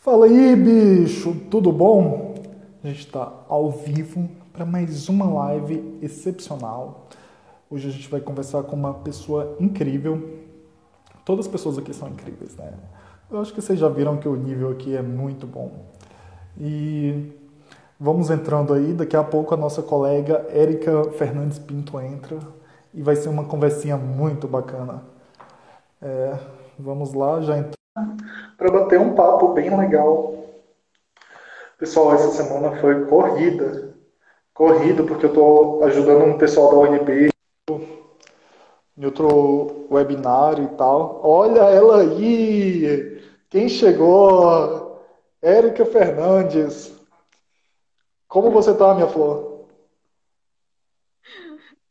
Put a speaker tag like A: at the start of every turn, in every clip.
A: Fala aí, bicho, tudo bom? A gente está ao vivo para mais uma live excepcional. Hoje a gente vai conversar com uma pessoa incrível. Todas as pessoas aqui são incríveis, né? Eu acho que vocês já viram que o nível aqui é muito bom. E vamos entrando aí, daqui a pouco a nossa colega Érica Fernandes Pinto entra e vai ser uma conversinha muito bacana. Vamos lá, já entrou para bater um papo bem legal. Pessoal, essa semana foi corrida. Corrido, porque eu estou ajudando um pessoal da UNB em outro webinário e tal. Olha ela aí! Quem chegou? Érica Fernandes. Como você tá, minha flor?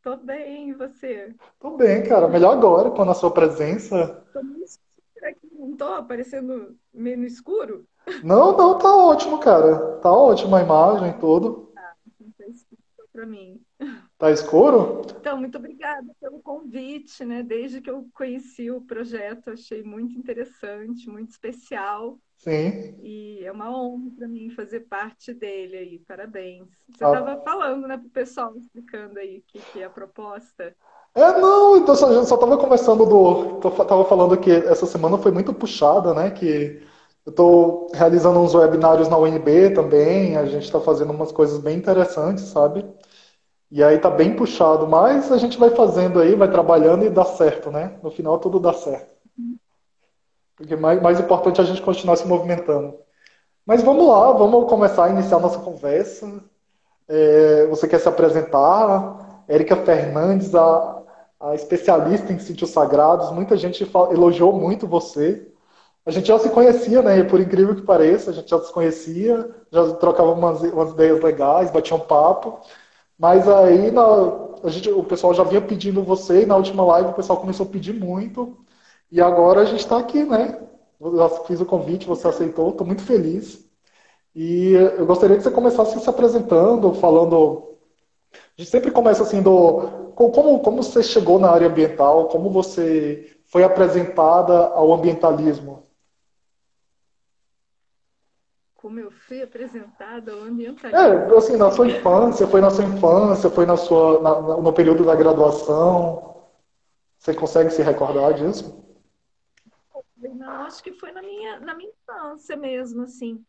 B: Tô bem, e você?
A: Tô bem, cara. Melhor agora, com a sua presença.
B: Tô meio escura aqui, não tô aparecendo meio no escuro?
A: Não, não, tá ótimo, cara. Tá ótima a imagem, tudo.
B: Não tá escuro pra mim.
A: Tá escuro?
B: Então, muito obrigada pelo convite, né? Desde que eu conheci o projeto, achei muito interessante, muito especial
A: Sim.
B: e é uma honra para mim fazer parte dele aí. Parabéns. Você estava
A: Ah,
B: falando, né, para o pessoal, explicando aí o que é a proposta.
A: não, então a gente só tava conversando tava falando que essa semana foi muito puxada, né? Que eu tô realizando uns webinários na UNB também, a gente tá fazendo umas coisas bem interessantes, sabe? E aí tá bem puxado, mas a gente vai fazendo aí, vai trabalhando e dá certo, né? No final tudo dá certo. Porque mais importante é a gente continuar se movimentando. Mas vamos lá, vamos começar a iniciar nossa conversa. Você quer se apresentar? Érica Fernandes, a especialista em sítios sagrados. Muita gente elogiou muito você. A gente já se conhecia, né? Por incrível que pareça, a gente já se conhecia, já trocava umas ideias legais, batia um papo. Mas aí o pessoal já vinha pedindo você, e na última live o pessoal começou a pedir muito. E agora a gente está aqui, né? Eu já fiz o convite, você aceitou, estou muito feliz. E eu gostaria que você começasse se apresentando, falando. A gente sempre começa assim como você chegou na área ambiental, como você foi apresentada ao ambientalismo.
B: Como eu fui apresentada ao ambientalismo.
A: Assim, na sua infância, foi no período da graduação. Você consegue se recordar disso?
B: Não, acho que foi na minha infância mesmo, assim.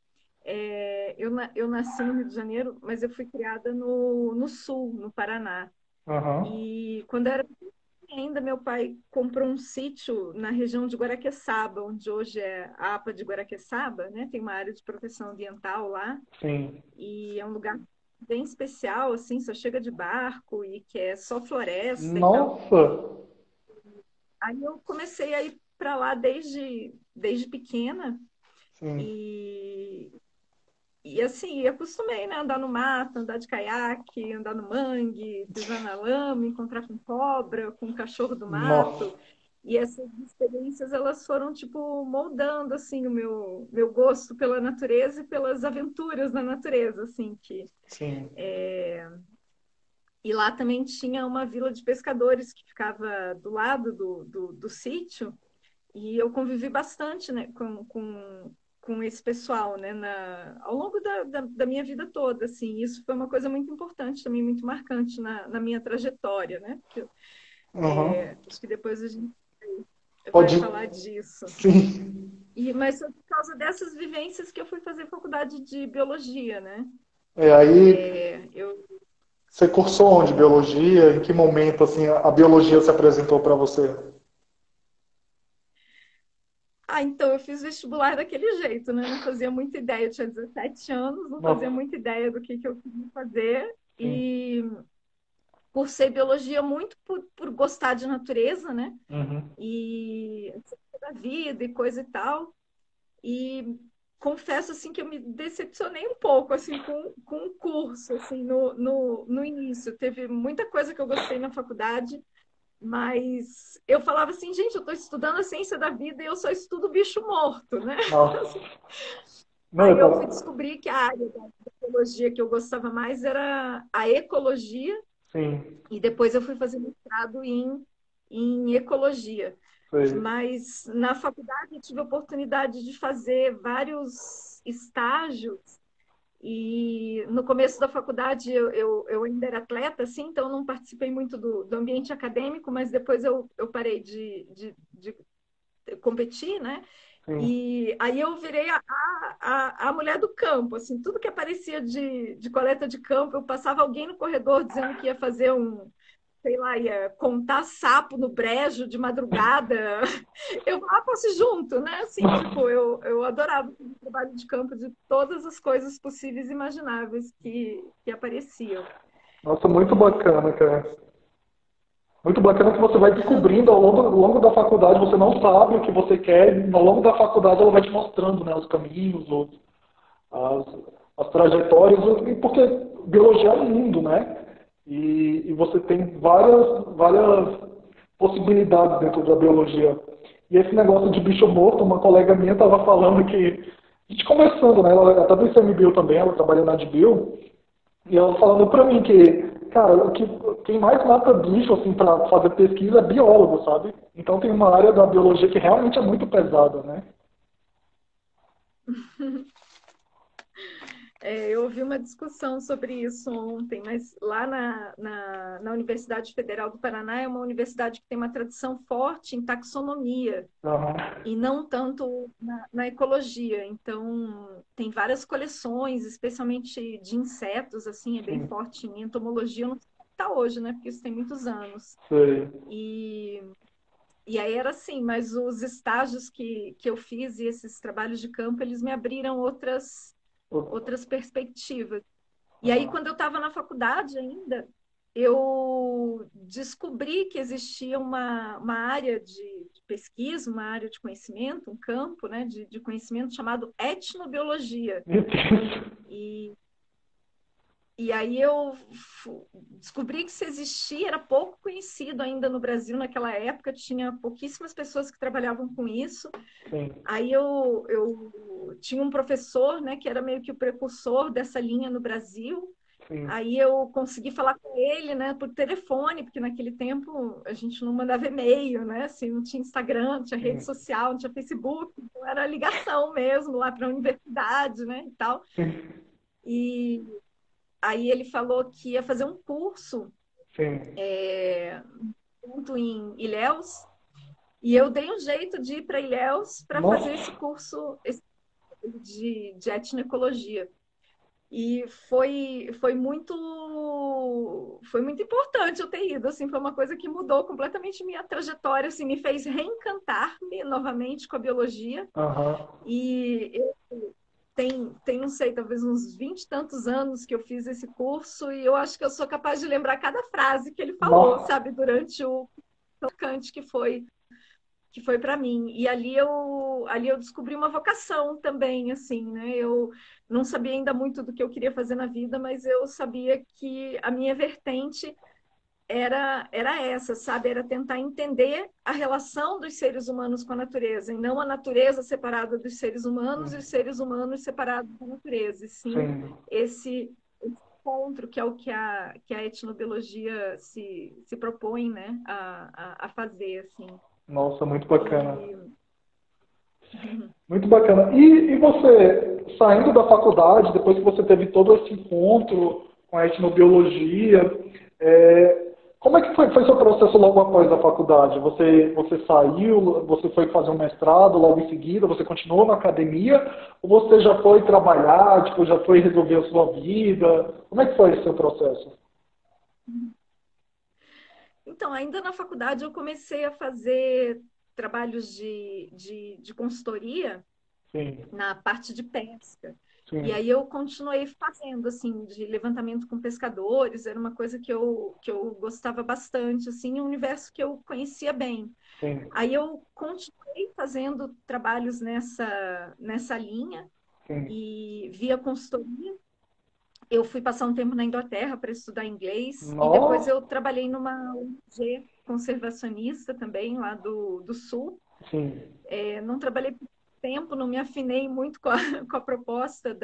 B: Eu nasci no Rio de Janeiro, mas eu fui criada no sul, no Paraná.
A: Aham.
B: E quando eu era pequena ainda, meu pai comprou um sítio na região de Guaraqueçaba, onde hoje é a APA de Guaraqueçaba, né? Tem uma área de proteção ambiental lá,
A: Sim.
B: e é um lugar bem especial, assim, só chega de barco e que é só floresta e tal.
A: Nossa!
B: Aí eu comecei a ir para lá desde pequena.
A: Sim.
B: E, e assim, acostumei, né? Andar no mato, andar de caiaque, andar no mangue, pisar na lama, encontrar com cobra, com cachorro do
A: Nossa.
B: mato. E essas experiências, elas foram, tipo, moldando, assim, o meu gosto pela natureza e pelas aventuras na natureza, assim, que...
A: Sim.
B: E lá também tinha uma vila de pescadores que ficava do lado do sítio, e eu convivi bastante, né, com esse pessoal, né, ao longo da minha vida toda, assim, isso foi uma coisa muito importante também, muito marcante na minha trajetória, né, porque
A: Aham.
B: acho que depois a gente vai
A: Pode.
B: falar disso.
A: Sim.
B: Mas foi por causa dessas vivências que eu fui fazer faculdade de biologia, né?
A: Aí
B: Eu
A: você cursou onde? Biologia? Em que momento assim a biologia se apresentou para você?
B: então eu fiz vestibular daquele jeito, né? Não fazia muita ideia. Eu tinha 17 anos, não fazia
A: Nossa.
B: muita ideia do que eu queria fazer.
A: Sim.
B: E cursei biologia muito por gostar de natureza, né?
A: Uhum.
B: E da vida e coisa e tal. E confesso assim que eu me decepcionei um pouco assim com o curso assim no início. Teve muita coisa que eu gostei na faculdade, mas eu falava assim, gente, eu estou estudando a ciência da vida e eu só estudo bicho morto, né?
A: Nossa. Não,
B: Aí
A: eu
B: eu fui
A: tava.
B: descobrir que a área da biologia que eu gostava mais era a ecologia,
A: Sim.
B: e depois eu fui fazer mestrado em ecologia.
A: Foi.
B: Mas na faculdade eu tive a oportunidade de fazer vários estágios. E no começo da faculdade eu ainda era atleta, assim, então não participei muito do ambiente acadêmico, mas depois eu parei de competir, né?
A: Sim.
B: E aí eu virei a mulher do campo, assim, tudo que aparecia de coleta de campo, eu passava alguém no corredor dizendo que ia fazer sei lá, ia contar sapo no brejo de madrugada. Eu fosse junto, né? Assim, tipo, eu adorava o trabalho de campo de todas as coisas possíveis e imagináveis que apareciam.
A: Nossa, muito
B: E
A: bacana, cara. Muito bacana que você vai
B: não,
A: descobrindo ao longo da faculdade, você não sabe o que você quer, e ao longo da faculdade ela vai te mostrando, né, os caminhos, as, as trajetórias, e porque biologia é um mundo, né? E você tem várias possibilidades dentro da biologia. E esse negócio de bicho morto, uma colega minha estava falando que, a gente conversando, né? Ela está do ICMBio também, ela trabalha na DBio, e ela falando pra mim que, cara, quem mais mata bicho, assim, pra fazer pesquisa é biólogo, sabe? Então tem uma área da biologia que realmente é muito pesada, né?
B: eu ouvi uma discussão sobre isso ontem, mas lá na Universidade Federal do Paraná é uma universidade que tem uma tradição forte em taxonomia
A: Aham,
B: e não tanto na ecologia. Então, tem várias coleções, especialmente de insetos, assim, é bem
A: sim,
B: forte em entomologia. Eu não sei como está hoje, né? Porque isso tem muitos anos.
A: sei.
B: E, e aí era assim, mas os estágios que eu fiz e esses trabalhos de campo, eles me abriram outras perspectivas. E aí,
A: Aham,
B: quando eu estava na faculdade ainda, eu descobri que existia uma área de pesquisa, uma área de conhecimento, um campo, né, de conhecimento chamado etnobiologia.
A: meu Deus.
B: E, e aí eu descobri que isso existia, era pouco conhecido ainda no Brasil naquela época, tinha pouquíssimas pessoas que trabalhavam com isso.
A: Sim,
B: Aí eu tinha um professor, né, que era meio que o precursor dessa linha no Brasil.
A: sim,
B: Aí eu consegui falar com ele, né, por telefone, porque naquele tempo a gente não mandava e-mail, né, assim, não tinha Instagram, não tinha rede
A: sim,
B: social, não tinha Facebook, então era ligação mesmo lá para a universidade, né, e tal.
A: sim,
B: E aí ele falou que ia fazer um curso
A: sim.
B: junto em Ilhéus, e eu dei um jeito de ir para Ilhéus para fazer esse
A: Nossa,
B: curso de etnoecologia. E foi muito importante eu ter ido, assim, foi uma coisa que mudou completamente minha trajetória, assim, me fez reencantar-me novamente com a biologia.
A: aham.
B: E tem, não sei, talvez uns 20 e tantos anos que eu fiz esse curso e eu acho que eu sou capaz de lembrar cada frase que ele falou,
A: Nossa,
B: sabe, durante o tocante que foi para mim. E ali eu descobri uma vocação também, assim, né? Eu não sabia ainda muito do que eu queria fazer na vida, mas eu sabia que a minha vertente era essa, sabe? Era tentar entender a relação dos seres humanos com a natureza, e não a natureza separada dos seres humanos e os seres humanos separados da natureza, e sim
A: sim.
B: esse encontro que é o que a etnobiologia se propõe, né, a fazer, assim.
A: Nossa, muito bacana.
B: E
A: Muito bacana. E você, saindo da faculdade, depois que você teve todo esse encontro com a etnobiologia, como é que foi seu processo logo após a faculdade? Você saiu, você foi fazer um mestrado logo em seguida, você continuou na academia, ou você já foi trabalhar, tipo, já foi resolver a sua vida? Como é que foi esse seu processo?
B: então, ainda na faculdade, eu comecei a fazer trabalhos de consultoria
A: Sim,
B: na parte de pesca. E
A: sim,
B: aí eu continuei fazendo, assim, de levantamento com pescadores, era uma coisa que eu gostava bastante, assim, um universo que eu conhecia bem.
A: sim,
B: Aí eu continuei fazendo trabalhos nessa linha
A: sim.
B: e via consultoria. Eu fui passar um tempo na Inglaterra para estudar inglês e depois
A: Nossa,
B: eu trabalhei numa ONG conservacionista também, lá do Sul.
A: sim,
B: Não trabalhei por tempo, não me afinei muito com a proposta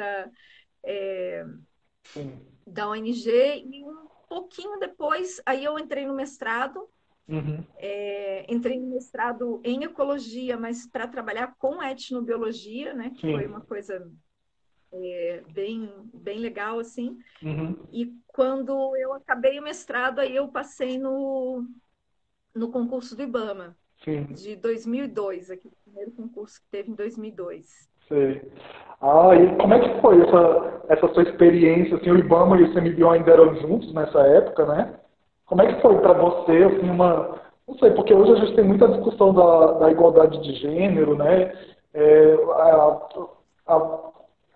A: sim.
B: da ONG e um pouquinho depois, aí eu
A: Uhum,
B: entrei no mestrado em ecologia, mas para trabalhar com etnobiologia, né, que foi
A: sim,
B: uma coisa bem legal, assim.
A: Uhum.
B: E quando eu acabei o mestrado, aí eu passei no concurso do IBAMA,
A: Sim,
B: de 2002, aquele primeiro concurso que teve em 2002.
A: sei. Ah, e como é que foi essa sua experiência, assim, o IBAMA e o CMBio ainda eram juntos nessa época, né? Como é que foi para você, assim, não sei, porque hoje a gente tem muita discussão da igualdade de gênero, né? É, a,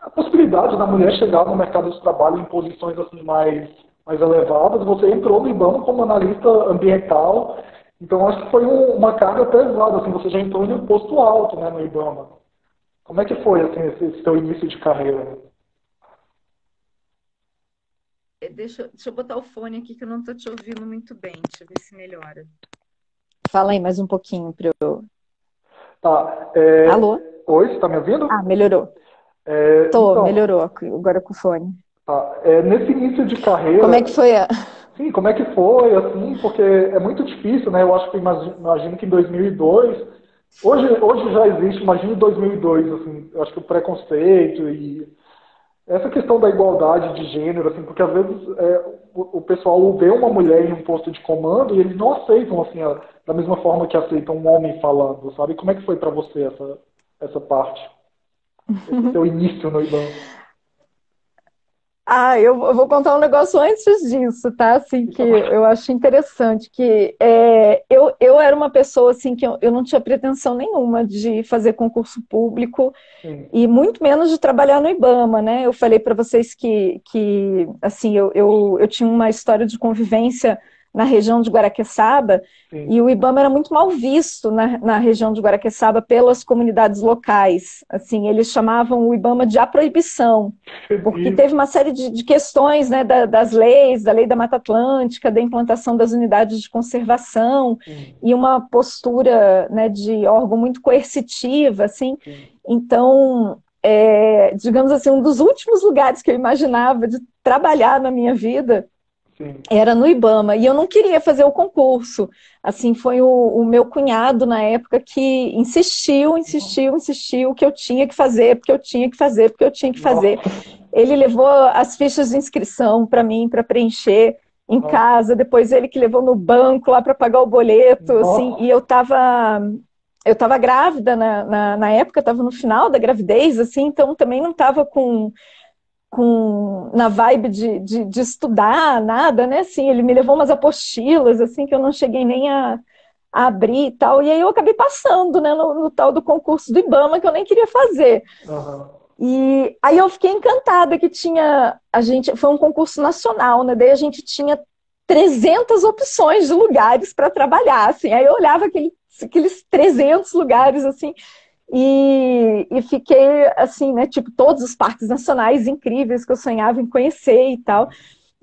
A: a possibilidade da mulher chegar no mercado de trabalho em posições assim mais elevadas. Você entrou no IBAMA como analista ambiental, então acho que foi uma carga pesada, assim, você já entrou em um posto alto, né, no IBAMA. Como é que foi assim, esse seu início de carreira?
B: Deixa eu botar o fone aqui que eu não estou te ouvindo muito bem. Deixa eu ver se melhora.
C: Fala aí mais um pouquinho para eu.
A: Tá,
C: Alô?
A: oi, você está me ouvindo?
C: Ah, melhorou.
A: Então,
C: Melhorou agora com o fone.
A: tá, nesse início de
C: Como é que
A: carreira,
C: foi
A: sim, como é que foi, assim, porque é muito difícil, né? Eu acho que imagino que em 2002, hoje já existe, imagina em 2002, assim, eu acho que o preconceito e essa questão da igualdade de gênero, assim, porque às vezes o pessoal vê uma mulher em um posto de comando e eles não aceitam, assim, da mesma forma que aceitam um homem falando, sabe? Como é que foi para você essa parte, esse seu início no IBAN?
C: eu vou contar um negócio antes disso, tá? Assim, que eu acho interessante, que eu era uma pessoa assim que eu não tinha pretensão nenhuma de fazer concurso público
A: Sim,
C: e muito menos de trabalhar no IBAMA, né? Eu falei para vocês que assim, eu tinha uma história de convivência na região de Guaraqueçaba,
A: sim,
C: e o IBAMA era muito mal visto na região de Guaraqueçaba pelas comunidades locais. Assim, eles chamavam o IBAMA de a proibição, porque
A: isso,
C: teve uma série de questões, né, das leis, da lei da Mata Atlântica, da implantação das unidades de conservação,
A: sim,
C: e uma postura, né, de órgão muito coercitiva, assim.
A: sim,
C: Então, digamos assim, um dos últimos lugares que eu imaginava de trabalhar na minha vida
A: sim.
C: era no IBAMA, e eu não queria fazer o concurso. Assim, foi o meu cunhado na época que insistiu que eu tinha que fazer, porque eu tinha que fazer, porque eu tinha que fazer.
A: Nossa,
C: Ele levou as fichas de inscrição para mim, para preencher em
A: nossa,
C: casa, depois ele que levou no banco lá para pagar o boleto, assim,
A: nossa,
C: e eu estava grávida na época, estava no final da gravidez, assim, então também não estava na vibe de estudar nada, né? Assim, ele me levou umas apostilas, assim, que eu não cheguei nem a abrir e tal, e aí eu acabei passando, né, no tal do concurso do IBAMA, que eu nem queria fazer.
A: aham,
C: E aí eu fiquei encantada que foi um concurso nacional, né? Daí a gente tinha 300 opções de lugares para trabalhar, assim. Aí eu olhava aqueles 300 lugares, assim, e fiquei, assim, né? Tipo, todos os parques nacionais incríveis que eu sonhava em conhecer e tal.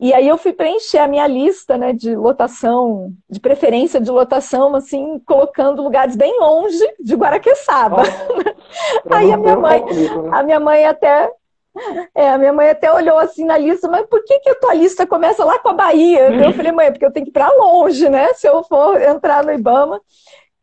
C: E aí eu fui preencher a minha lista, né, de lotação, de preferência de lotação, assim, colocando lugares bem longe de Guaraqueçaba.
A: nossa, para
C: Aí
A: não ter o conflito, né?
C: a minha mãe até a minha mãe até olhou assim na lista, mas por que a tua lista começa lá com a Bahia? Eu falei, mãe, é porque eu tenho que ir para longe, né? Se eu for entrar no IBAMA.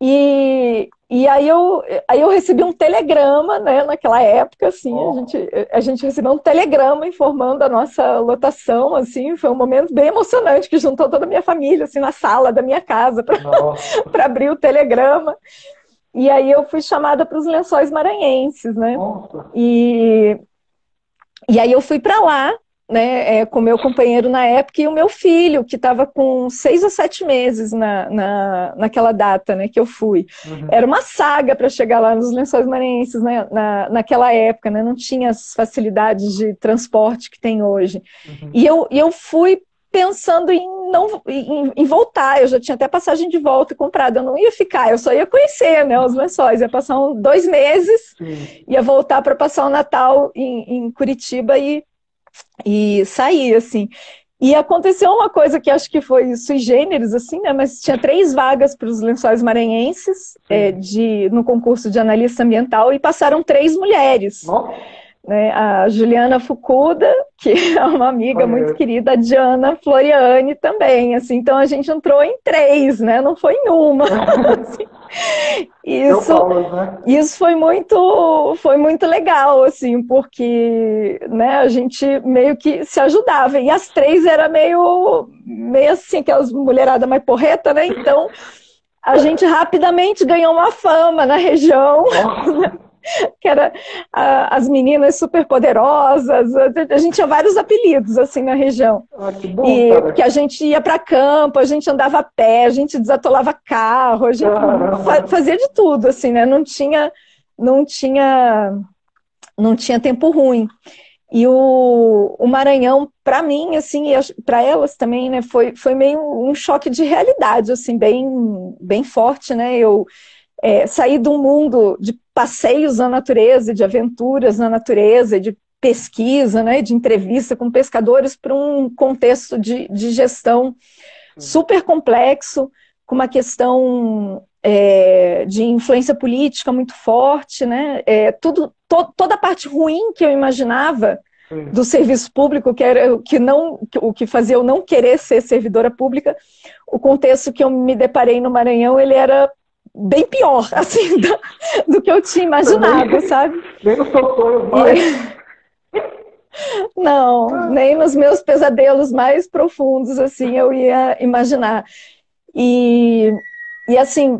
C: E aí eu recebi um telegrama, né? Naquela época, assim, a
A: Nossa,
C: gente, a gente recebeu um telegrama informando a nossa lotação, assim, foi um momento bem emocionante que juntou toda a minha família, assim, na sala da minha casa para
A: nossa,
C: abrir o telegrama. E aí eu fui chamada para os Lençóis Maranhenses, né?
A: nossa,
C: E, e aí eu fui para lá, né, com meu companheiro na época e o meu filho, que estava com 6 ou 7 meses naquela data, né, que eu fui.
A: uhum,
C: Era uma saga para chegar lá nos Lençóis Maranhenses, né, naquela época, né, não tinha as facilidades de transporte que tem hoje.
A: uhum,
C: E eu fui pensando em voltar, eu já tinha até passagem de volta comprada, eu não ia ficar, eu só ia conhecer, né, os Lençóis, ia passar 2 meses,
A: sim,
C: ia voltar para passar o Natal em Curitiba e sair, assim. E aconteceu uma coisa que acho que foi sui generis, assim, né? Mas tinha 3 vagas para os Lençóis Maranhenses
A: sim,
C: no concurso de analista ambiental e passaram 3 mulheres,
A: nossa,
C: né? A Juliana Fukuda, que é uma amiga muito
A: Conheço.
C: querida, a Diana Floriani também, assim, então a gente entrou em 3, né? Não foi em uma. Assim.
A: Deu
C: Isso,
A: paulas, né?
C: isso foi muito legal, assim, porque, né, a gente meio que se ajudava. E as 3 era meio assim, aquelas mulherada mais porreta, né? Então a gente rapidamente ganhou uma fama na região,
A: Nossa,
C: que era as meninas super poderosas. A gente tinha vários apelidos assim na região.
A: que bom,
C: E porque
A: cara.
C: a gente ia para campo, a gente andava a pé, a gente desatolava carro, a gente
A: Caramba.
C: fazia de tudo assim, né? Não tinha não tinha tempo ruim. E o Maranhão, para mim, assim, e para elas também, né, foi meio um choque de realidade, assim, bem forte, né? Eu saí de um mundo de passeios na natureza, de aventuras na natureza, de pesquisa, né, de entrevista com pescadores, para um contexto de gestão super complexo, com uma questão de influência política muito forte, né? Toda a parte ruim que eu imaginava
A: Sim.
C: do serviço público, que era o que fazia eu não querer ser servidora pública, o contexto que eu me deparei no Maranhão, ele era bem pior, assim, do que eu tinha
A: Você
C: imaginado, sabe?
A: nem nos seus sonhos mais.
C: Não, nem nos meus pesadelos mais profundos, assim, eu ia imaginar. E, e assim,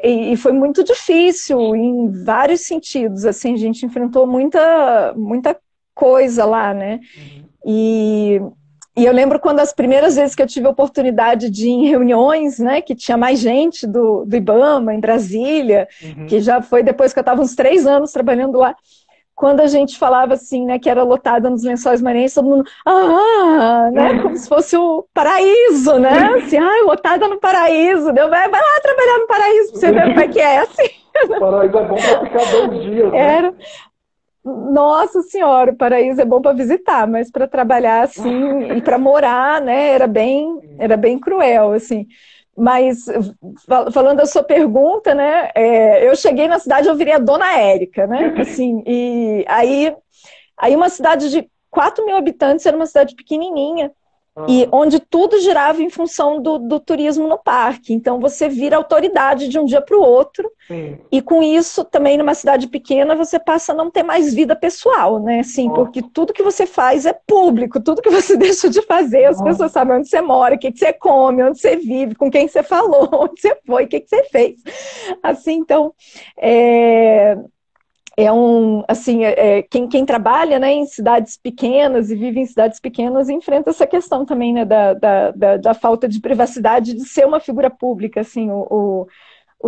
C: e foi muito difícil em vários sentidos, assim, a gente enfrentou muita coisa lá, né? E, e eu lembro quando as primeiras vezes que eu tive a oportunidade de ir em reuniões, né, que tinha mais gente do IBAMA em Brasília, que já foi depois que eu estava uns 3 anos trabalhando lá, quando a gente falava assim, né, que era lotada nos Lençóis Maranhenses, todo mundo, né, como se fosse o paraíso, né, assim, lotada no paraíso, vai lá trabalhar no paraíso pra você ver como é que é, assim.
A: Paraíso é bom para ficar 2 dias, né?
C: Era, nossa senhora, o paraíso é bom para visitar, mas para trabalhar assim e para morar, né, era bem cruel, assim. Mas falando da sua pergunta, né, eu cheguei na cidade, eu virei a Dona Érica, né, assim, e aí uma cidade de 4.000 habitantes, era uma cidade pequenininha, e onde tudo girava em função do turismo no parque. Então você vira autoridade de um dia para o outro.
A: Sim.
C: E com isso, também numa cidade pequena, você passa a não ter mais vida pessoal, né? Assim, porque tudo que você faz é público, tudo que você deixa de fazer, as pessoas sabem onde você mora, o que você come, onde você vive, com quem você falou, onde você foi, o que você fez. Assim, então, quem trabalha, né, em cidades pequenas e vive em cidades pequenas enfrenta essa questão também, né, da falta de privacidade, de ser uma figura pública, assim, o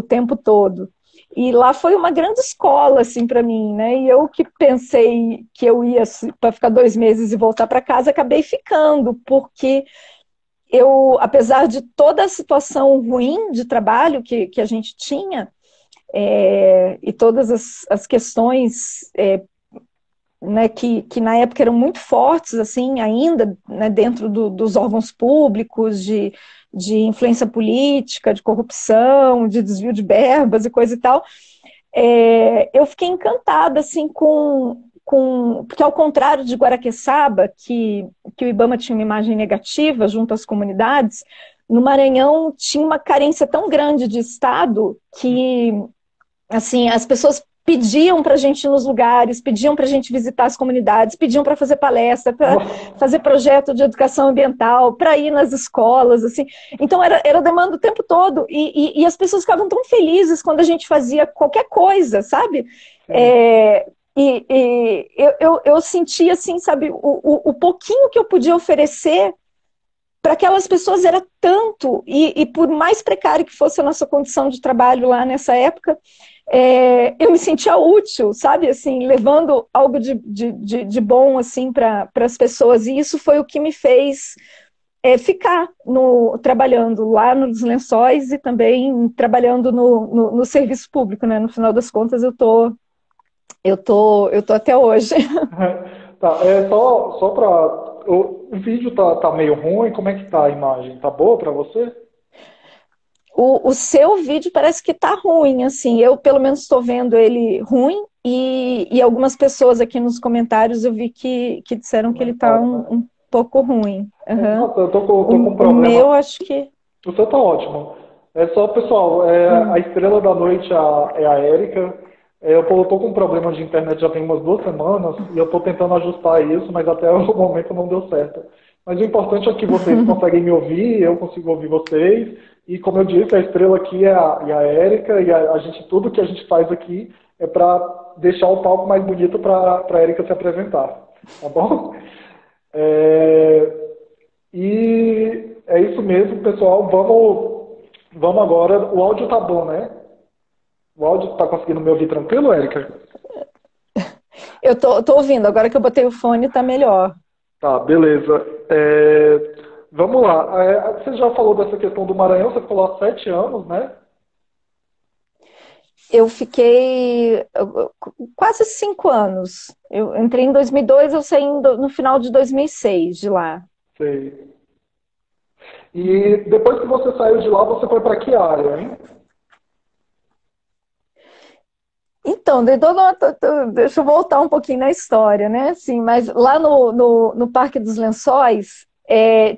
C: tempo todo. E lá foi uma grande escola, assim, para mim, né? E eu que pensei que eu ia para ficar 2 meses e voltar para casa, acabei ficando, porque eu, apesar de toda a situação ruim de trabalho que a gente tinha, e todas as questões né, que na época eram muito fortes, assim, ainda, né, dentro dos órgãos públicos, de influência política, de corrupção, de desvio de verbas e coisa e tal, eu fiquei encantada, assim, porque ao contrário de Guaraqueçaba, que o IBAMA tinha uma imagem negativa junto às comunidades, no Maranhão tinha uma carência tão grande de Estado que, assim, as pessoas pediam para a gente ir nos lugares, pediam para a gente visitar as comunidades, pediam para fazer palestra, para fazer projeto de educação ambiental, para ir nas escolas, assim. Então era demanda o tempo todo e as pessoas ficavam tão felizes quando a gente fazia qualquer coisa, sabe? Eu sentia, assim, sabe, o pouquinho que eu podia oferecer para aquelas pessoas era tanto, e por mais precário que fosse a nossa condição de trabalho lá nessa época, eu me sentia útil, sabe, assim, levando algo de bom, assim, para as pessoas, e isso foi o que me fez ficar trabalhando lá nos Lençóis e também trabalhando no serviço público, né, no final das contas eu tô até hoje.
A: Tá, só para... O vídeo tá meio ruim, como é que tá a imagem? Tá boa para você?
C: O seu vídeo parece que tá ruim, assim, eu pelo menos estou vendo ele ruim, e algumas pessoas aqui nos comentários eu vi que disseram que ele tá um pouco ruim. Uhum.
A: Nossa, eu tô com um
C: O
A: problema.
C: meu, acho que...
A: O seu tá ótimo. É só, pessoal, a estrela da noite é a Érica. Eu tô com um problema de internet já tem umas 2 semanas e eu tô tentando ajustar isso, mas até o momento não deu certo. Mas o importante é que vocês conseguem me ouvir, eu consigo ouvir vocês. E como eu disse, a estrela aqui é a Érica e a gente, tudo que a gente faz aqui é para deixar o palco mais bonito para a Érica se apresentar. Tá bom? E é isso mesmo, pessoal. Vamos agora. O áudio tá bom, né? O áudio tá conseguindo me ouvir tranquilo, Érica?
C: Eu tô ouvindo, agora que eu botei o fone tá melhor.
A: Tá, beleza. Vamos lá. Você já falou dessa questão do Maranhão, você falou há 7 anos, né?
C: Eu fiquei quase 5 anos. Eu entrei em 2002, eu saí no final de 2006 de lá.
A: Sei. E depois que você saiu de lá, você foi para que área, hein?
C: Então, deixa eu voltar um pouquinho na história, né? Assim, mas lá no Parque dos Lençóis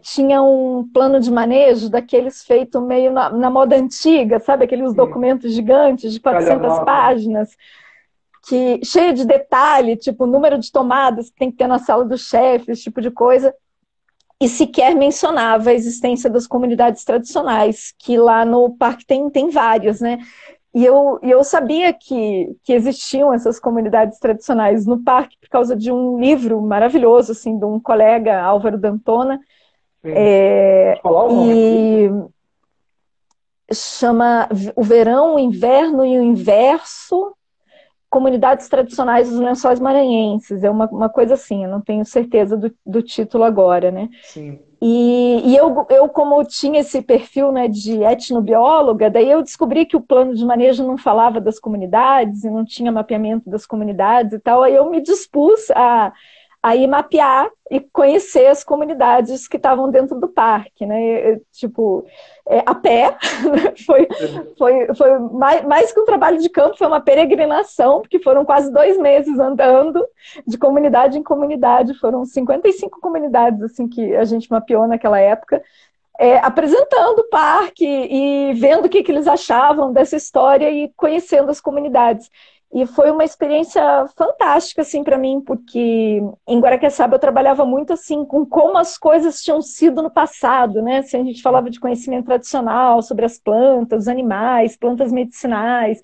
C: tinha um plano de manejo daqueles feito meio na moda antiga, sabe? Aqueles documentos gigantes de 400 páginas, cheio de detalhe, tipo número de tomadas que tem que ter na sala do chefe, esse tipo de coisa. E sequer mencionava a existência das comunidades tradicionais, que lá no parque tem várias, né? E eu sabia que existiam essas comunidades tradicionais no parque por causa de um livro maravilhoso, assim, de um colega, Álvaro D'Antona.
A: Falar o nome
C: E chama O Verão, o Inverno e o Inverso, Comunidades Tradicionais dos Lençóis Maranhenses. É uma coisa assim, eu não tenho certeza do título agora, né?
A: Sim.
C: E eu, como tinha esse perfil, né, de etnobióloga, daí eu descobri que o plano de manejo não falava das comunidades, e não tinha mapeamento das comunidades e tal, aí eu me dispus a ir mapear e conhecer as comunidades que estavam dentro do parque, né? A pé, foi mais que um trabalho de campo, foi uma peregrinação, porque foram quase 2 meses andando de comunidade em comunidade, foram 55 comunidades assim, que a gente mapeou naquela época, apresentando o parque e vendo o que eles achavam dessa história e conhecendo as comunidades. E foi uma experiência fantástica, assim, para mim, porque em Guaraqueçaba eu trabalhava muito, assim, com como as coisas tinham sido no passado, né? Assim, a gente falava de conhecimento tradicional sobre as plantas, os animais, plantas medicinais,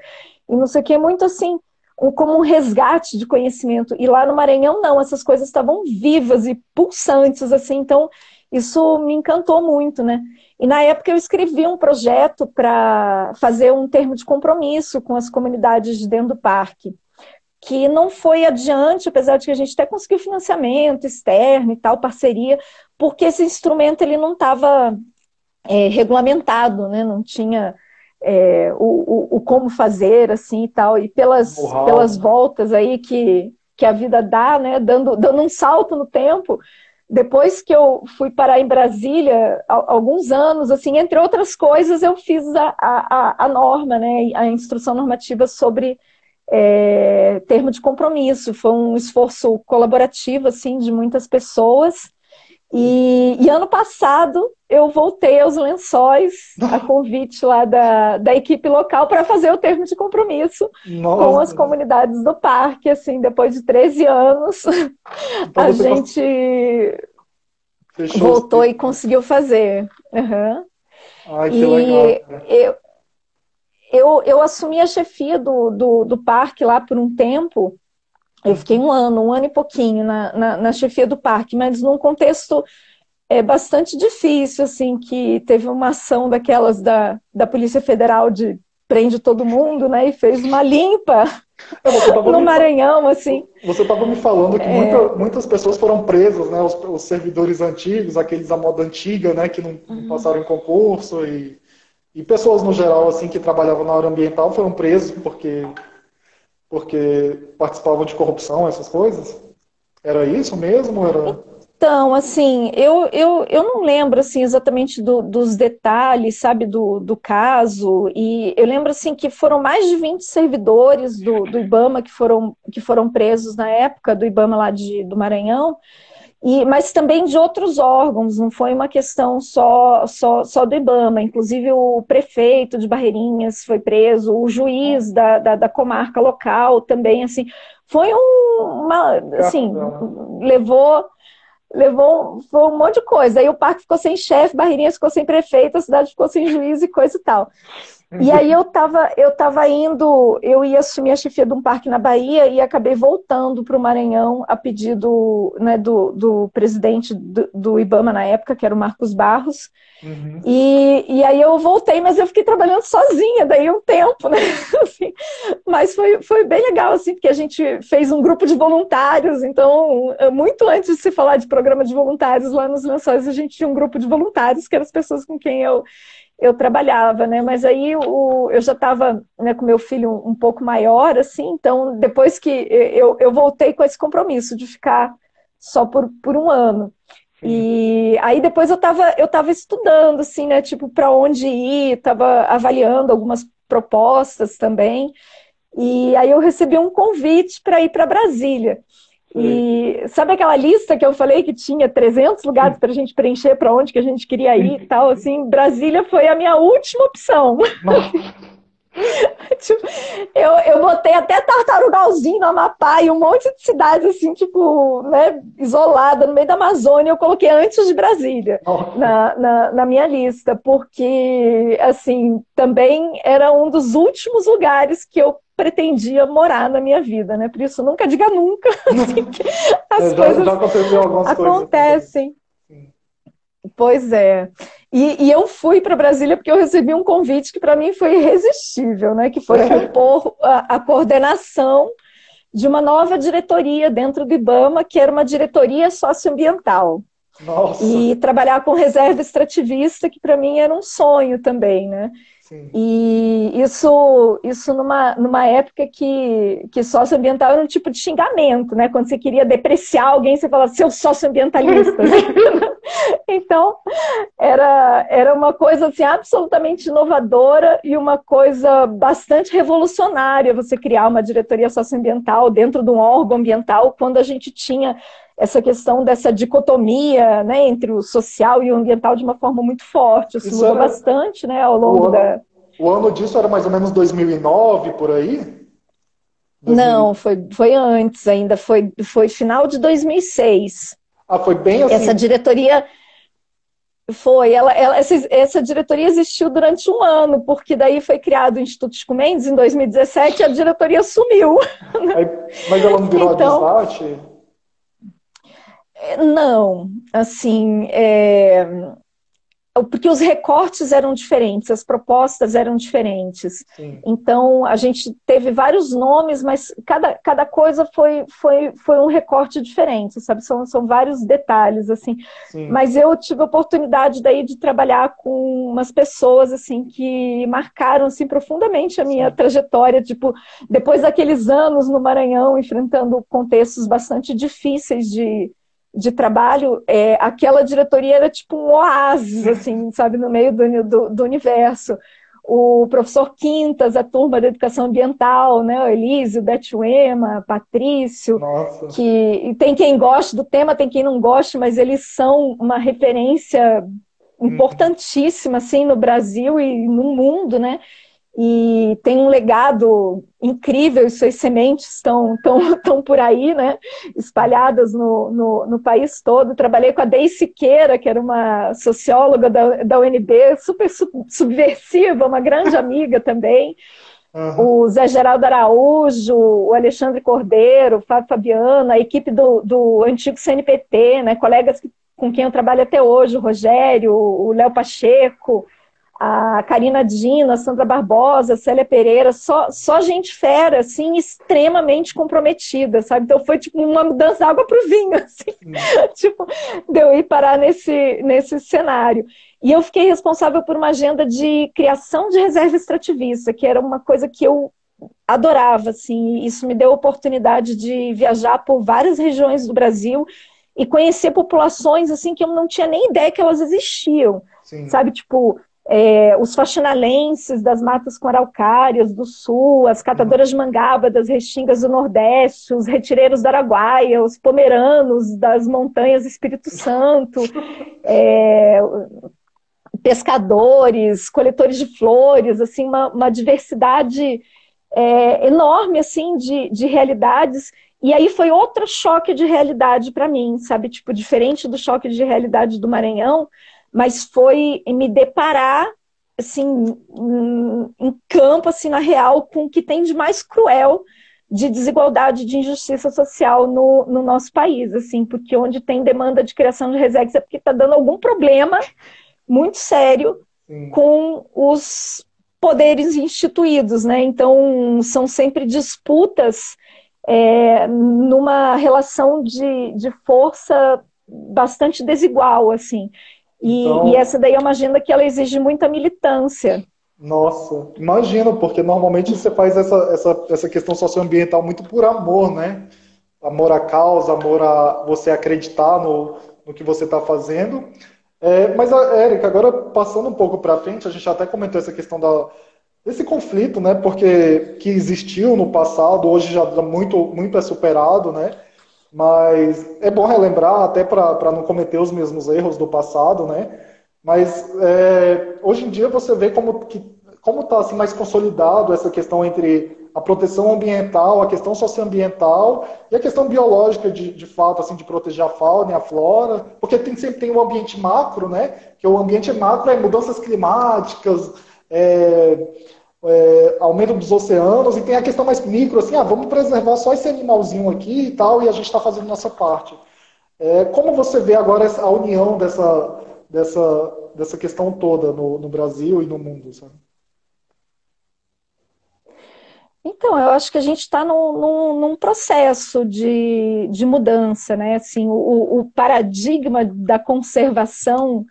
C: e não sei o que, muito assim, como um resgate de conhecimento. E lá no Maranhão, não, essas coisas estavam vivas e pulsantes, assim, então isso me encantou muito, né? E na época eu escrevi um projeto para fazer um termo de compromisso com as comunidades de dentro do parque, que não foi adiante, apesar de que a gente até conseguiu financiamento externo e tal, parceria, porque esse instrumento ele não estava regulamentado, né? Não tinha o como fazer, assim, e tal, e pelas voltas aí que a vida dá, né? Dando um salto no tempo. Depois que eu fui parar em Brasília, alguns anos, assim, entre outras coisas, eu fiz a norma, né, a instrução normativa sobre termo de compromisso. Foi um esforço colaborativo, assim, de muitas pessoas. E ano passado eu voltei aos Lençóis, a convite lá da equipe local, para fazer o termo de compromisso com as comunidades do parque, assim, depois de 13 anos, então, a gente voltou e conseguiu fazer. Uhum.
A: Ai, que legal.
C: Eu assumi a chefia do parque lá por um tempo. Eu fiquei um ano e pouquinho na chefia do parque, mas num contexto bastante difícil, assim, que teve uma ação daquelas da Polícia Federal de prende todo mundo, né, e fez uma limpa no Maranhão, assim.
A: Você estava me falando que muitas pessoas foram presas, né, os servidores antigos, aqueles da moda antiga, né, que não passaram em concurso, e pessoas no geral, assim, que trabalhavam na área ambiental foram presos porque participavam de corrupção, essas coisas? Era isso mesmo?
C: Então, assim, eu não lembro assim, exatamente dos detalhes, sabe, do caso, e eu lembro assim, que foram mais de 20 servidores do IBAMA que foram presos na época, do IBAMA lá do Maranhão, mas também de outros órgãos, não foi uma questão só do IBAMA, inclusive o prefeito de Barreirinhas foi preso, o juiz da comarca local também, assim, foi assim, foi um monte de coisa. Aí o parque ficou sem chefe, Barreirinhas ficou sem prefeito, a cidade ficou sem juiz e coisa e tal. E aí eu tava indo, eu ia assumir a chefia de um parque na Bahia e acabei voltando para o Maranhão a pedido, né, do presidente do IBAMA na época, que era o Marcos Barros.
A: Uhum.
C: E aí eu voltei, mas eu fiquei trabalhando sozinha daí um tempo, né? Assim, mas foi bem legal, assim, porque a gente fez um grupo de voluntários, então, muito antes de se falar de programa de voluntários lá nos Lençóis, a gente tinha um grupo de voluntários, que eram as pessoas com quem eu trabalhava, né? Mas aí eu já estava, né, com meu filho um pouco maior, assim, então depois que eu voltei com esse compromisso de ficar só por um ano. E aí depois eu tava estudando, assim, né, tipo, para onde ir, estava avaliando algumas propostas também, e aí eu recebi um convite para ir para Brasília. E sabe aquela lista que eu falei que tinha 300 lugares para a gente preencher para onde que a gente queria ir e tal, assim, Brasília foi a minha última opção. Tipo, eu botei até Tartarugalzinho no Amapá e um monte de cidades assim, tipo, né, isolada no meio da Amazônia, eu coloquei antes de Brasília na minha lista, porque assim, também era um dos últimos lugares que eu pretendia morar na minha vida, né? Por isso nunca diga nunca, assim, que as coisas
A: já aconteceu algumas
C: acontecem.
A: Coisas.
C: Pois é. E eu fui para Brasília porque eu recebi um convite que para mim foi irresistível, né? Que foi compor a coordenação de uma nova diretoria dentro do IBAMA, que era uma diretoria socioambiental.
A: Nossa.
C: E trabalhar com reserva extrativista, que para mim era um sonho também, né?
A: Sim.
C: E isso numa época que socioambiental era um tipo de xingamento, né? Quando você queria depreciar alguém, você falava, seu socioambientalista. Então, era uma coisa assim, absolutamente inovadora e uma coisa bastante revolucionária você criar uma diretoria socioambiental dentro de um órgão ambiental, quando a gente tinha essa questão dessa dicotomia, né, entre o social e o ambiental de uma forma muito forte. Isso mudou bastante, né, ao longo
A: O ano disso era mais ou menos 2009, por aí?
C: Não, foi antes ainda, foi final de 2006.
A: Ah, foi bem assim?
C: Essa diretoria essa diretoria existiu durante um ano, porque daí foi criado o Instituto Chico Mendes em 2017 e a diretoria sumiu.
A: Mas ela não virou a destaque?
C: Não, assim, porque os recortes eram diferentes, as propostas eram diferentes.
A: Sim.
C: Então, a gente teve vários nomes, mas cada coisa foi um recorte diferente, sabe? São vários detalhes, assim.
A: Sim.
C: Mas eu tive a oportunidade daí de trabalhar com umas pessoas, assim, que marcaram, assim, profundamente a minha trajetória. Tipo, depois daqueles anos no Maranhão, enfrentando contextos bastante difíceis de trabalho, aquela diretoria era tipo um oásis, assim, sabe, no meio do universo. O professor Quintas, a turma da educação ambiental, né, o Elísio, Beth Uema, Patrício, que tem quem goste do tema, tem quem não goste, mas eles são uma referência importantíssima, assim, no Brasil e no mundo, né? E tem um legado incrível, e suas sementes estão por aí, né? Espalhadas no país todo. Trabalhei com a Deise Siqueira, que era uma socióloga da UNB, super subversiva, uma grande amiga também. O Zé Geraldo Araújo, o Alexandre Cordeiro, o Fábio Fabiano, a equipe do antigo CNPT, né? Colegas com quem eu trabalho até hoje, o Rogério, o Léo Pacheco, a Karina Dino, a Sandra Barbosa, a Célia Pereira, só gente fera, assim, extremamente comprometida, sabe? Então foi tipo uma mudança água para o vinho, assim, tipo, de eu ir parar nesse cenário. E eu fiquei responsável por uma agenda de criação de reserva extrativista, que era uma coisa que eu adorava, assim, isso me deu a oportunidade de viajar por várias regiões do Brasil e conhecer populações assim que eu não tinha nem ideia que elas existiam.
A: Sim.
C: Sabe, tipo, os faxinalenses das matas com araucárias do sul, as catadoras de mangaba das restingas do Nordeste, os retireiros do Araguaia, os pomeranos das montanhas do Espírito Santo, pescadores, coletores de flores, assim, uma diversidade enorme assim, de realidades. E aí foi outro choque de realidade para mim, sabe? Tipo, diferente do choque de realidade do Maranhão, mas foi me deparar assim, em campo, assim, na real, com o que tem de mais cruel de desigualdade, de injustiça social no nosso país, assim, porque onde tem demanda de criação de resex é porque está dando algum problema muito sério
A: Sim.
C: com os poderes instituídos, né? Então, são sempre disputas numa relação de força bastante desigual, assim.
A: Então,
C: E essa daí é uma agenda que ela exige muita militância.
A: nossa, imagino, porque normalmente você faz essa questão socioambiental muito por amor, né? Amor à causa, amor a você acreditar no que você está fazendo. Mas, Érica, agora passando um pouco para frente, a gente até comentou essa questão desse conflito, né? Porque que existiu no passado, hoje já muito é superado, né? Mas é bom relembrar, até para não cometer os mesmos erros do passado, né? Mas hoje em dia você vê como está assim, mais consolidado essa questão entre a proteção ambiental, a questão socioambiental e a questão biológica de fato, assim, de proteger a fauna e a flora, porque sempre tem o ambiente macro, né? Que o ambiente macro é mudanças climáticas, aumento dos oceanos, e tem a questão mais micro, assim, vamos preservar só esse animalzinho aqui e tal, e a gente está fazendo nossa parte. Como você vê agora a união dessa questão toda no Brasil e no mundo, sabe?
C: Então, eu acho que a gente está num processo de mudança, né? Assim, o paradigma da conservação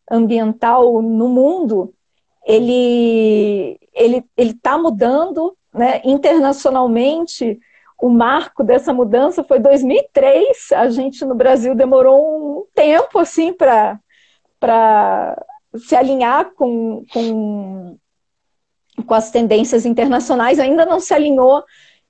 C: ambiental no mundo, ele está mudando, né? Internacionalmente. O marco dessa mudança foi 2003. A gente no Brasil demorou um tempo assim para se alinhar com as tendências internacionais, ainda não se alinhou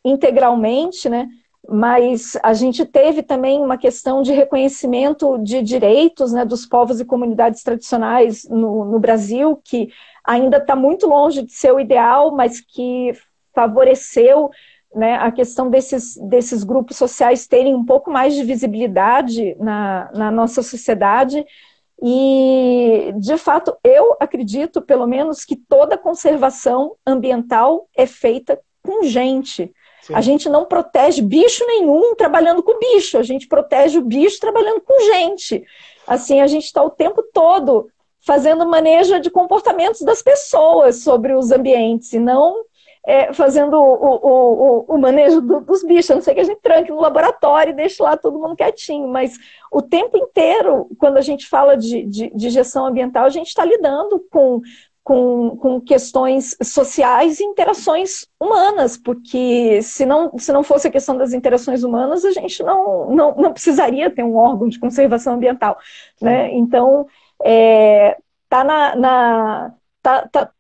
C: integralmente, né? Mas a gente teve também uma questão de reconhecimento de direitos, né, dos povos e comunidades tradicionais no Brasil, que ainda está muito longe de ser o ideal, mas que favoreceu, né, a questão desses grupos sociais terem um pouco mais de visibilidade na nossa sociedade. E, de fato, eu acredito, pelo menos, que toda conservação ambiental é feita com gente.
A: Sim.
C: A gente não protege bicho nenhum trabalhando com bicho, a gente protege o bicho trabalhando com gente. Assim, a gente está o tempo todo fazendo manejo de comportamentos das pessoas sobre os ambientes, e não fazendo o manejo dos bichos, a não ser que a gente tranque no laboratório e deixe lá todo mundo quietinho, mas o tempo inteiro, quando a gente fala de gestão ambiental, a gente está lidando com questões sociais e interações humanas, porque se não fosse a questão das interações humanas, a gente não precisaria ter um órgão de conservação ambiental, né? Então,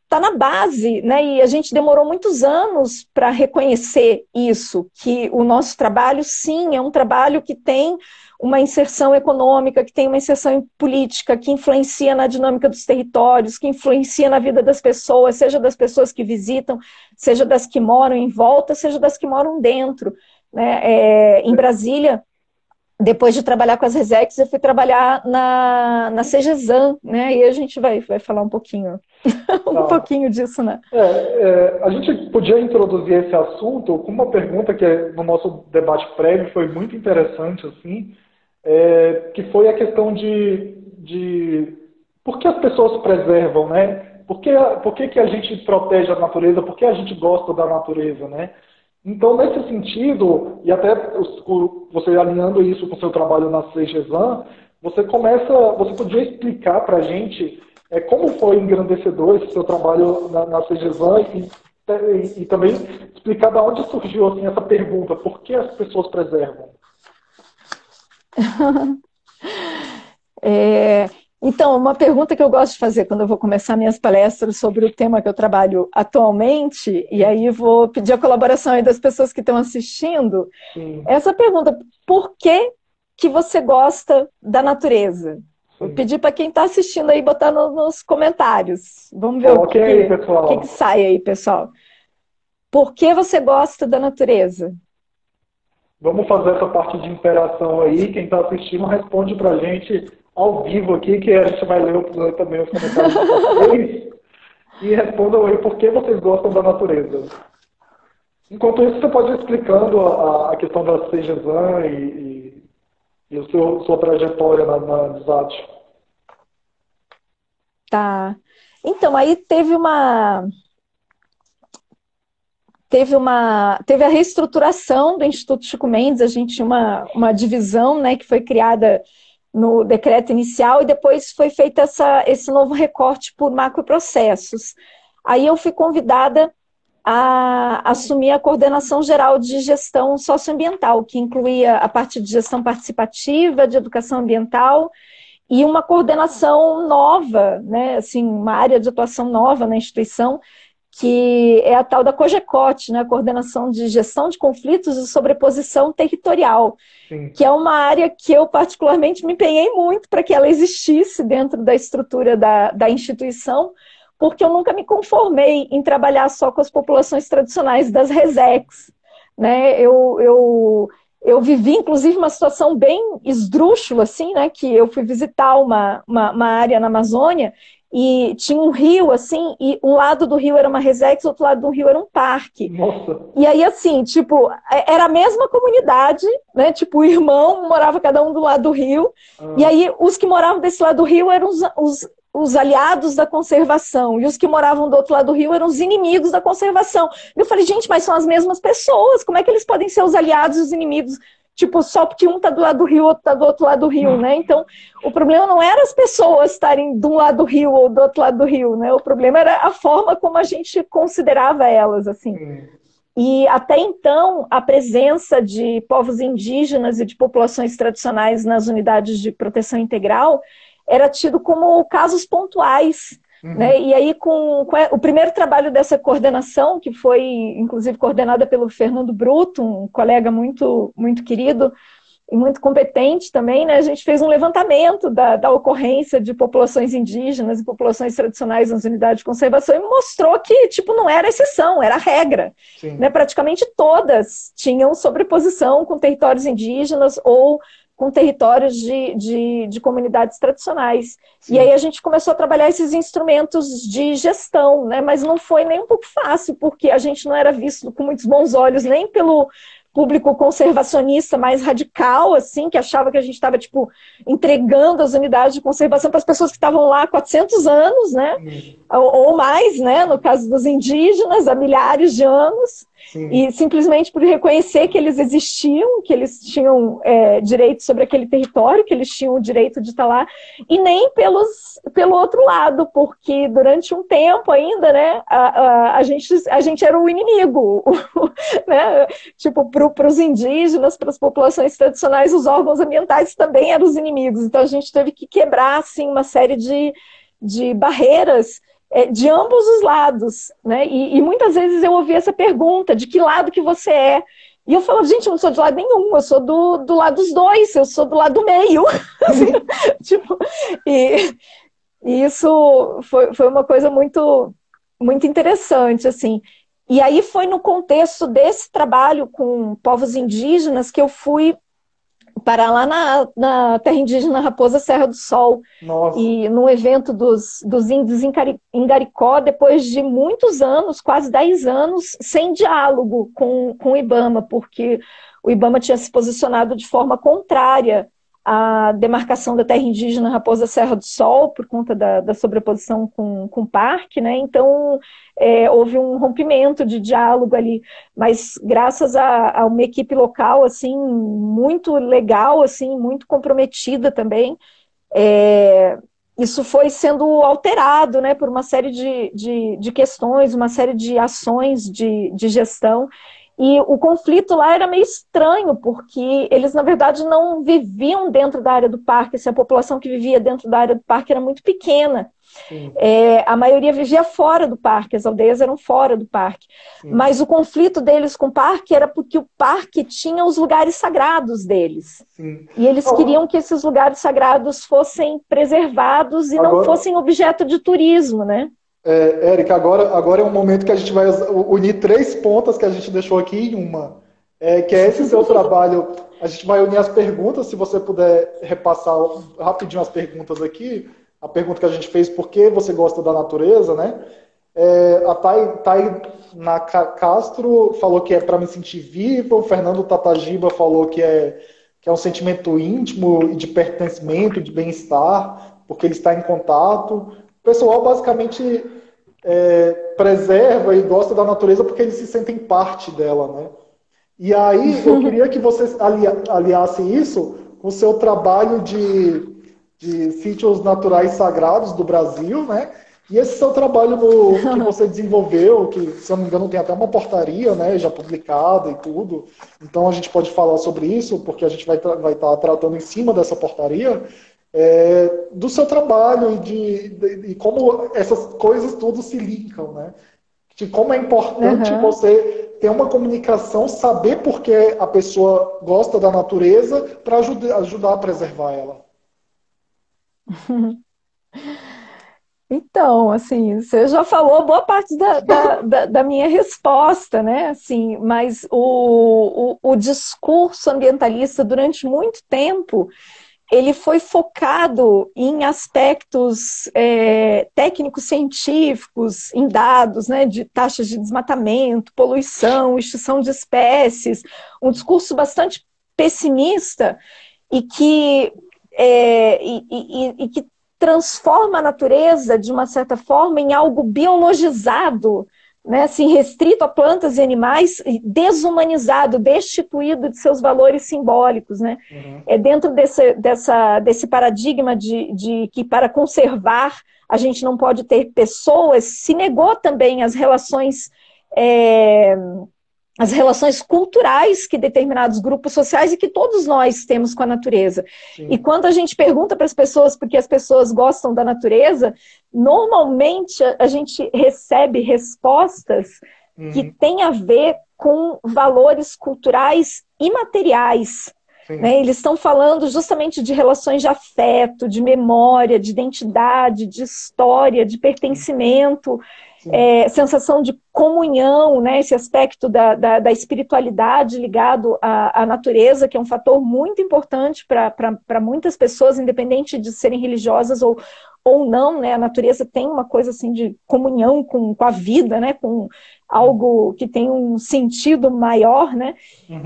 C: tá na base, né? E a gente demorou muitos anos para reconhecer isso, que o nosso trabalho, sim, é um trabalho que tem uma inserção econômica, que tem uma inserção política, que influencia na dinâmica dos territórios, que influencia na vida das pessoas, seja das pessoas que visitam, seja das que moram em volta, seja das que moram dentro, né? Em Brasília, depois de trabalhar com as Resex, eu fui trabalhar na CGZAN, né? E a gente vai falar um pouquinho, um pouquinho disso, né?
A: A gente podia introduzir esse assunto com uma pergunta que no nosso debate prévio foi muito interessante, assim, que foi a questão de por que as pessoas preservam, né? Por que a gente protege a natureza? Por que a gente gosta da natureza, né? Então, nesse sentido, e até você alinhando isso com o seu trabalho na CGZAN, você podia explicar para a gente como foi engrandecedor esse seu trabalho na CGZAN e também explicar de onde surgiu assim, essa pergunta, por que as pessoas preservam?
C: É, então, uma pergunta que eu gosto de fazer quando eu vou começar minhas palestras sobre o tema que eu trabalho atualmente, e aí vou pedir a colaboração aí das pessoas que estão assistindo,
A: Sim,
C: essa pergunta: por que que você gosta da natureza? Vou
A: sim.
C: pedir para quem está assistindo aí botar nos comentários. Vamos ver
A: Coloque aí,
C: o que
A: pessoal.
C: sai aí, pessoal. Por que você gosta da natureza?
A: Vamos fazer essa parte de interação aí. Quem está assistindo responde para a gente ao vivo aqui, que a gente vai ler também os comentários de vocês. E respondam aí por que vocês gostam da natureza. Enquanto isso, você pode ir explicando a questão da Seigesan e sua trajetória na DSAT.
C: Tá. Então, aí teve a reestruturação do Instituto Chico Mendes. A gente tinha uma divisão, né, que foi criada no decreto inicial, e depois foi feito esse novo recorte por macroprocessos. Aí eu fui convidada a assumir a coordenação geral de gestão socioambiental, que incluía a parte de gestão participativa, de educação ambiental, e uma coordenação nova, né, assim, uma área de atuação nova na instituição, que é a tal da COGECOT, né, a Coordenação de Gestão de Conflitos e Sobreposição Territorial,
A: Sim.
C: que é uma área que eu particularmente me empenhei muito para que ela existisse dentro da estrutura da instituição, porque eu nunca me conformei em trabalhar só com as populações tradicionais das RESECs, né? Eu vivi, inclusive, uma situação bem esdrúxula, assim, né? Que eu fui visitar uma área na Amazônia e tinha um rio, assim, e um lado do rio era uma resex, outro lado do rio era um parque.
A: Nossa.
C: E aí, assim, tipo, era a mesma comunidade, né? Tipo, o irmão morava cada um do lado do rio, e aí os que moravam desse lado do rio eram os aliados da conservação, e os que moravam do outro lado do rio eram os inimigos da conservação. Eu falei, gente, mas são as mesmas pessoas, como é que eles podem ser os aliados e os inimigos? Tipo, só porque um tá do lado do rio, outro tá do outro lado do rio, né? Então, o problema não era as pessoas estarem de um lado do rio ou do outro lado do rio, né? O problema era a forma como a gente considerava elas, assim. E até então, a presença de povos indígenas e de populações tradicionais nas unidades de proteção integral era tido como casos pontuais, né? E aí, com o primeiro trabalho dessa coordenação, que foi, inclusive, coordenada pelo Fernando Bruto, um colega muito, muito querido e muito competente também, né? A gente fez um levantamento da ocorrência de populações indígenas e populações tradicionais nas unidades de conservação e mostrou que, tipo, não era exceção, era regra. Né? Praticamente todas tinham sobreposição com territórios indígenas ou com territórios de comunidades tradicionais. Sim. E aí a gente começou a trabalhar esses instrumentos de gestão, né? Mas não foi nem um pouco fácil, porque a gente não era visto com muitos bons olhos, nem pelo público conservacionista mais radical, assim, que achava que a gente estava, tipo, entregando as unidades de conservação para as pessoas que estavam lá há 400 anos, né? Ou mais, né? No caso dos indígenas, há milhares de anos. Sim. E simplesmente por reconhecer que eles existiam, que eles tinham direito sobre aquele território, que eles tinham o direito de estar lá, e nem pelo outro lado, porque durante um tempo ainda, né, a gente era o inimigo, né? Tipo, para os indígenas, para as populações tradicionais, os órgãos ambientais também eram os inimigos. Então a gente teve que quebrar, assim, uma série de barreiras de ambos os lados, né? E muitas vezes eu ouvi essa pergunta, de que lado que você é? E eu falava, gente, eu não sou de lado nenhum, eu sou do lado dos dois, eu sou do lado do meio. Assim, tipo, e isso foi uma coisa muito, muito interessante, assim. E aí foi no contexto desse trabalho com povos indígenas que eu fui parar lá na terra indígena Raposa Serra do Sol. Nossa. E num evento dos índios em Garicó, depois de muitos anos, quase 10 anos, sem diálogo com o IBAMA, porque o IBAMA tinha se posicionado de forma contrária à demarcação da terra indígena Raposa Serra do Sol, por conta da sobreposição com o parque, né? Então, houve um rompimento de diálogo ali, mas graças a uma equipe local, assim, muito legal, assim, muito comprometida também, isso foi sendo alterado, né, por uma série de questões, uma série de ações de gestão, E o conflito lá era meio estranho, porque eles, na verdade, não viviam dentro da área do parque. Assim, a população que vivia dentro da área do parque era muito pequena.
A: Sim,
C: A maioria vivia fora do parque, as aldeias eram fora do parque.
A: sim.
C: Mas o conflito deles com o parque era porque o parque tinha os lugares sagrados deles.
A: Sim.
C: E eles queriam que esses lugares sagrados fossem preservados e não fossem objeto de turismo, né?
A: Érica, agora é um momento que a gente vai unir 3 pontas que a gente deixou aqui em uma. Que é esse seu trabalho. A gente vai unir as perguntas, se você puder repassar rapidinho as perguntas aqui. A pergunta que a gente fez, por que você gosta da natureza, né? A Thay Castro falou que é para me sentir viva, o Fernando Tatagiba falou que é um sentimento íntimo e de pertencimento, de bem-estar, porque ele está em contato. O pessoal basicamente preserva e gosta da natureza porque eles se sentem parte dela, né? E aí eu queria que você aliasse isso com o seu trabalho de sítios naturais sagrados do Brasil, né? E esse seu trabalho que você desenvolveu, que, se eu não me engano, tem até uma portaria, né, já publicada e tudo. Então a gente pode falar sobre isso, porque a gente vai estar tratando em cima dessa portaria, do seu trabalho e como essas coisas tudo se linkam, né? De como é importante você ter uma comunicação, saber por que a pessoa gosta da natureza para ajudar a preservar ela.
C: Então, assim, você já falou boa parte da minha resposta, né? Assim, mas o discurso ambientalista, durante muito tempo, ele foi focado em aspectos técnicos científicos, em dados, né, de taxas de desmatamento, poluição, extinção de espécies, um discurso bastante pessimista e que transforma a natureza, de uma certa forma, em algo biologizado, né, assim, restrito a plantas e animais, desumanizado, destituído de seus valores simbólicos. Né? Dentro desse paradigma de que, para conservar, a gente não pode ter pessoas, se negou também as relações culturais que determinados grupos sociais e que todos nós temos com a natureza. Sim. E quando a gente pergunta para as pessoas por que as pessoas gostam da natureza, normalmente a gente recebe respostas que têm a ver com valores culturais imateriais. Né? Eles estão falando justamente de relações de afeto, de memória, de identidade, de história, de pertencimento, sensação de comunhão, né? Esse aspecto da espiritualidade ligado à natureza, que é um fator muito importante para muitas pessoas, independente de serem religiosas ou não, né? A natureza tem uma coisa assim de comunhão com a vida, né? Com algo que tem um sentido maior, né?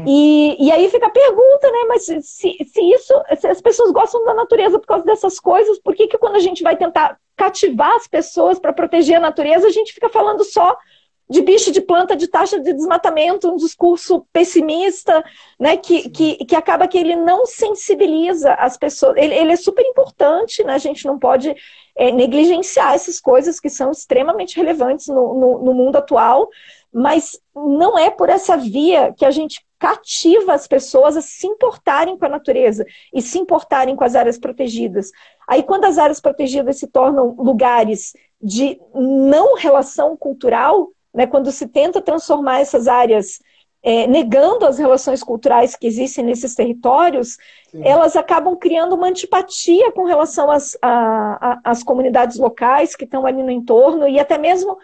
C: E aí fica a pergunta, né? Mas se as pessoas gostam da natureza por causa dessas coisas, por que quando a gente vai tentar cativar as pessoas para proteger a natureza, a gente fica falando só de bicho, de planta, de taxa de desmatamento, um discurso pessimista, né, que acaba que ele não sensibiliza as pessoas. Ele é super importante, né, a gente não pode negligenciar essas coisas que são extremamente relevantes no mundo atual, mas não é por essa via que a gente cativa as pessoas a se importarem com a natureza e se importarem com as áreas protegidas. Aí, quando as áreas protegidas se tornam lugares de não relação cultural, né, quando se tenta transformar essas áreas negando as relações culturais que existem nesses territórios, elas acabam criando uma antipatia com relação às comunidades locais que estão ali no entorno e até mesmo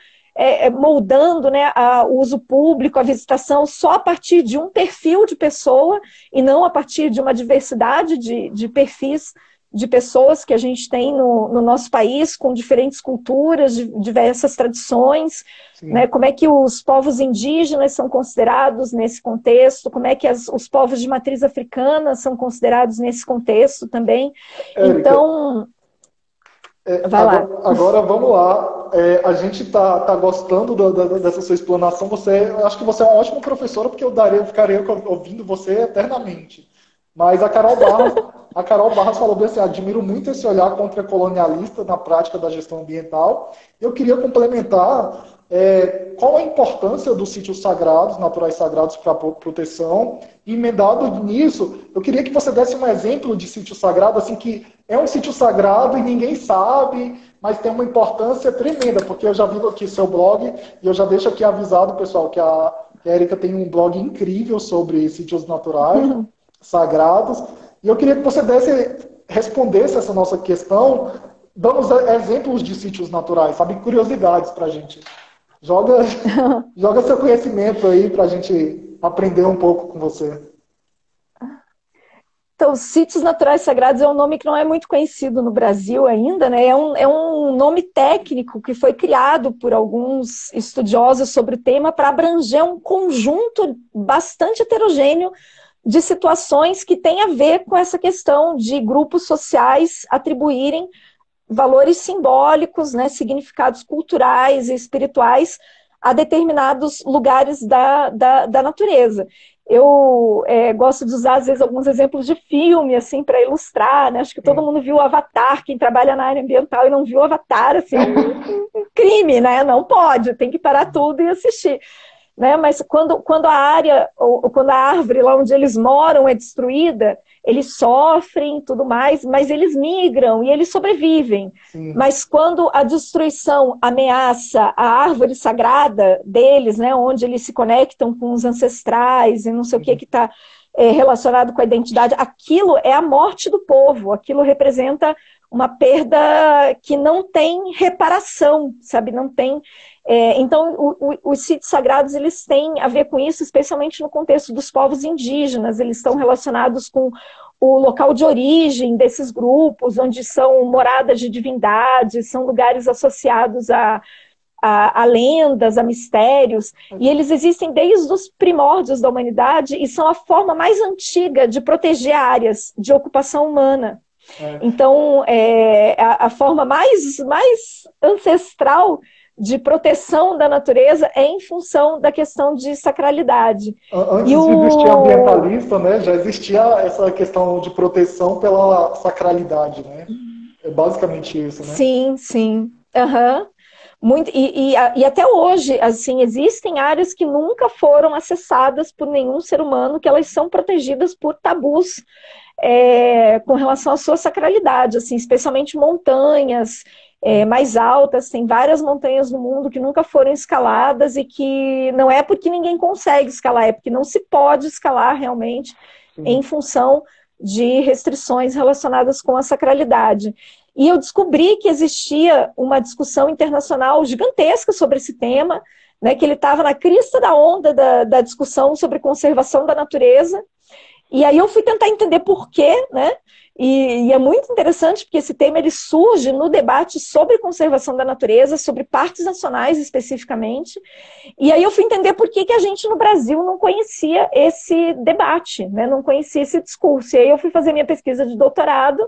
C: moldando, né, o uso público, a visitação só a partir de um perfil de pessoa e não a partir de uma diversidade de perfis de pessoas que a gente tem no nosso país, com diferentes culturas, diversas tradições, né? Como é que os povos indígenas são considerados nesse contexto, como é que os povos de matriz africana são considerados nesse contexto também. Érica, então, vai lá.
A: Agora vamos lá. A gente tá gostando dessa sua explanação. Acho que você é uma ótima professora, porque eu ficaria ouvindo você eternamente. Mas a Carol Barros falou bem assim: admiro muito esse olhar contra-colonialista na prática da gestão ambiental. Eu queria complementar qual a importância dos sítios sagrados, naturais sagrados para a proteção. E emendado nisso, eu queria que você desse um exemplo de sítio sagrado, assim, que é um sítio sagrado e ninguém sabe, mas tem uma importância tremenda, porque eu já vi aqui seu blog e eu já deixo aqui avisado, pessoal, que a Érica tem um blog incrível sobre sítios naturais sagrados. E eu queria que você respondesse essa nossa questão, dando exemplos de sítios naturais, sabe? Curiosidades para a gente. Joga seu conhecimento aí para a gente aprender um pouco com você.
C: Então, sítios naturais sagrados é um nome que não é muito conhecido no Brasil ainda, né? É um nome técnico que foi criado por alguns estudiosos sobre o tema para abranger um conjunto bastante heterogêneo de situações que tem a ver com essa questão de grupos sociais atribuírem valores simbólicos, né, significados culturais e espirituais a determinados lugares da natureza. Eu gosto de usar, às vezes, alguns exemplos de filme, assim, para ilustrar, né? Acho que todo mundo viu o Avatar, quem trabalha na área ambiental e não viu o Avatar, assim, é um crime, né? Não pode, tem que parar tudo e assistir. Né? Mas quando a área, ou quando a árvore lá onde eles moram é destruída, eles sofrem e tudo mais, mas eles migram e eles sobrevivem. Sim. Mas quando a destruição ameaça a árvore sagrada deles, né, onde eles se conectam com os ancestrais e não sei o que está relacionado com a identidade, aquilo é a morte do povo, aquilo representa uma perda que não tem reparação, sabe? Não tem... Então, os sítios sagrados, eles têm a ver com isso, especialmente no contexto dos povos indígenas. Eles estão relacionados com o local de origem desses grupos, onde são moradas de divindades, são lugares associados a lendas, a mistérios, e eles existem desde os primórdios da humanidade e são a forma mais antiga de proteger áreas de ocupação humana. Então, a forma mais ancestral de proteção da natureza é em função da questão de sacralidade.
A: Antes de existir ambientalista, né, já existia essa questão de proteção pela sacralidade, né? É basicamente isso, né?
C: Sim, sim. Uhum. E até hoje, assim, existem áreas que nunca foram acessadas por nenhum ser humano, que elas são protegidas por tabus com relação à sua sacralidade, assim, especialmente montanhas mais altas. Tem várias montanhas no mundo que nunca foram escaladas e que não é porque ninguém consegue escalar, é porque não se pode escalar realmente em função de restrições relacionadas com a sacralidade. E eu descobri que existia uma discussão internacional gigantesca sobre esse tema, né, que ele estava na crista da onda da discussão sobre conservação da natureza. E aí eu fui tentar entender por quê, né? E é muito interessante porque esse tema ele surge no debate sobre conservação da natureza, sobre parques nacionais especificamente. E aí eu fui entender por que a gente no Brasil não conhecia esse debate, né? Não conhecia esse discurso. E aí eu fui fazer minha pesquisa de doutorado,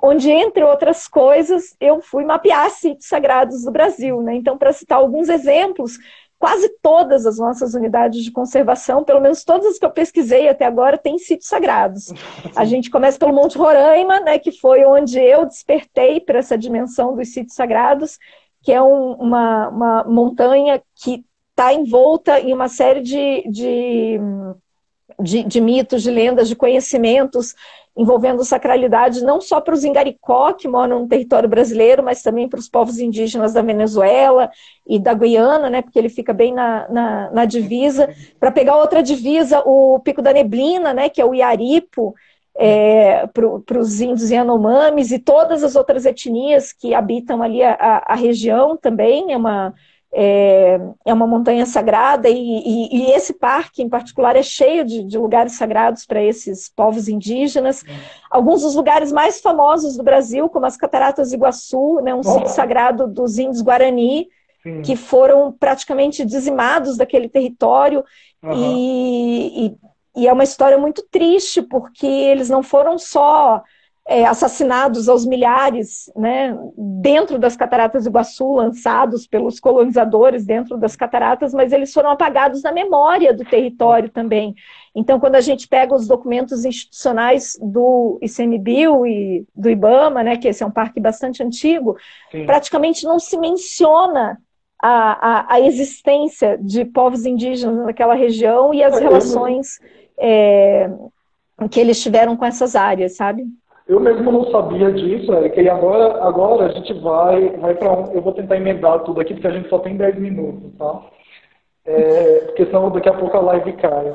C: onde, entre outras coisas, eu fui mapear sítios sagrados do Brasil, né? Então, para citar alguns exemplos, quase todas as nossas unidades de conservação, pelo menos todas as que eu pesquisei até agora, têm sítios sagrados. A gente começa pelo Monte Roraima, né, que foi onde eu despertei para essa dimensão dos sítios sagrados, que é uma montanha que está envolta em uma série de mitos, de lendas, de conhecimentos envolvendo sacralidade, não só para os Ingaricó, que moram no território brasileiro, mas também para os povos indígenas da Venezuela e da Guiana, né, porque ele fica bem na divisa. Para pegar outra divisa, o Pico da Neblina, né, que é o Iaripo, para os índios Yanomamis e todas as outras etnias que habitam ali a região também, é uma montanha sagrada e esse parque em particular é cheio de lugares sagrados para esses povos indígenas. Alguns dos lugares mais famosos do Brasil, como as Cataratas do Iguaçu, né, um sítio sagrado dos índios Guarani, que foram praticamente dizimados daquele território. E é uma história muito triste, porque eles não foram só assassinados aos milhares, né, dentro das Cataratas do Iguaçu, lançados pelos colonizadores dentro das cataratas, mas eles foram apagados na memória do território também. Então, quando a gente pega os documentos institucionais do ICMBio e do IBAMA, né, que esse é um parque bastante antigo, praticamente não se menciona a existência de povos indígenas naquela região e as
A: É,
C: relações que eles tiveram com essas áreas, sabe?
A: eu mesmo não sabia disso, Érica, e agora a gente vai para eu vou tentar emendar tudo aqui, porque a gente só tem 10 minutos, tá? Porque senão daqui a pouco a live cai.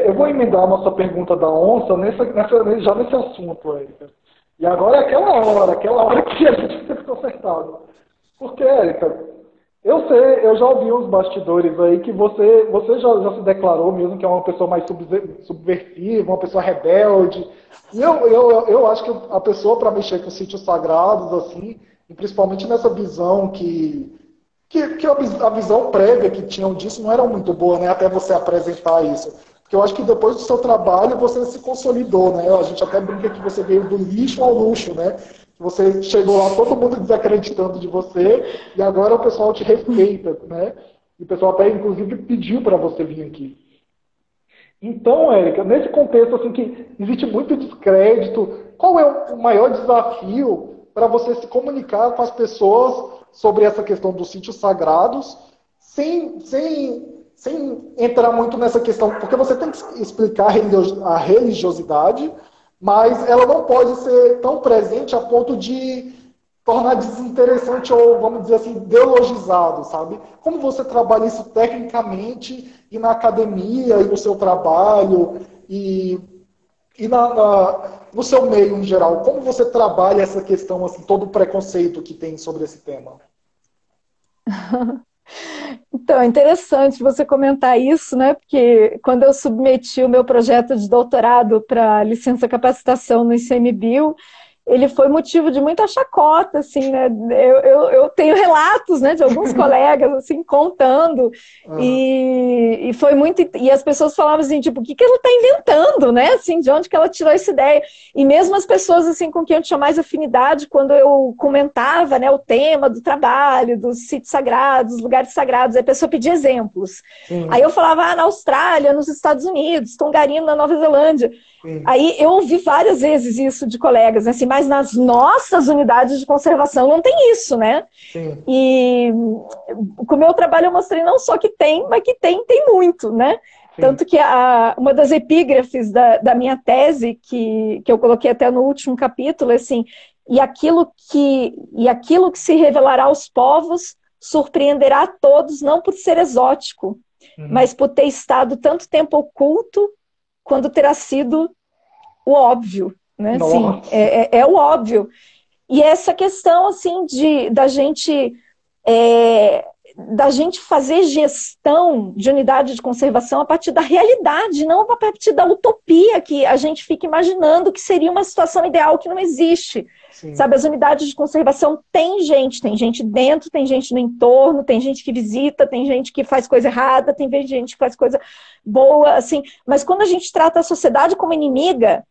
A: Eu vou emendar a nossa pergunta da onça já nesse assunto, Érica. E agora é aquela hora que a gente tem que ser acertado. Porque, Érica, eu já ouvi uns bastidores aí que você já se declarou mesmo que é uma pessoa mais subversiva, uma pessoa rebelde. E eu acho que a pessoa para mexer com sítios sagrados, assim, e principalmente nessa visão que a visão prévia que tinham disso não era muito boa, né? Até você apresentar isso. Porque eu acho que depois do seu trabalho você se consolidou, né? A gente até brinca que você veio do lixo ao luxo, né? Você chegou lá, todo mundo desacreditando de você, e agora o pessoal te respeita, né? E o pessoal até, inclusive, pediu para você vir aqui. Então, Érica, nesse contexto assim que existe muito descrédito, qual é o maior desafio para você se comunicar com as pessoas sobre essa questão dos sítios sagrados, sem entrar muito nessa questão, porque você tem que explicar a religiosidade, mas ela não pode ser tão presente a ponto de tornar desinteressante ou, vamos dizer assim, ideologizado, sabe? Como você trabalha isso tecnicamente e na academia e no seu trabalho e no seu meio em geral? Como você trabalha essa questão, assim, todo o preconceito que tem sobre esse tema?
C: Então, é interessante você comentar isso, né? Porque quando eu submeti o meu projeto de doutorado para licença capacitação no ICMBio, ele foi motivo de muita chacota, assim, né? Eu tenho relatos, né, de alguns colegas, assim, contando, e foi muito... E as pessoas falavam assim, tipo, o que ela está inventando, né? Assim, de onde que ela tirou essa ideia? E mesmo as pessoas, assim, com quem eu tinha mais afinidade, quando eu comentava, né, o tema do trabalho, dos sítios sagrados, lugares sagrados, a pessoa pedia exemplos. Aí eu falava, na Austrália, nos Estados Unidos, Tongariro, na Nova Zelândia. Aí eu ouvi várias vezes isso de colegas, assim, mas nas nossas unidades de conservação não tem isso, né? Sim. E com o meu trabalho eu mostrei não só que tem, mas que tem muito, né? Sim. Tanto que uma das epígrafes da minha tese, que eu coloquei até no último capítulo, é assim, e aquilo que se revelará aos povos surpreenderá a todos, não por ser exótico, mas por ter estado tanto tempo oculto, quando terá sido o óbvio, né? Assim, é o óbvio. E essa questão, assim, da gente fazer gestão de unidade de conservação a partir da realidade, não a partir da utopia que a gente fica imaginando que seria uma situação ideal que não existe. Sim. Sabe, as unidades de conservação tem gente dentro, tem gente no entorno, tem gente que visita, tem gente que faz coisa errada, tem gente que faz coisa boa, assim, mas quando a gente trata a sociedade como inimiga,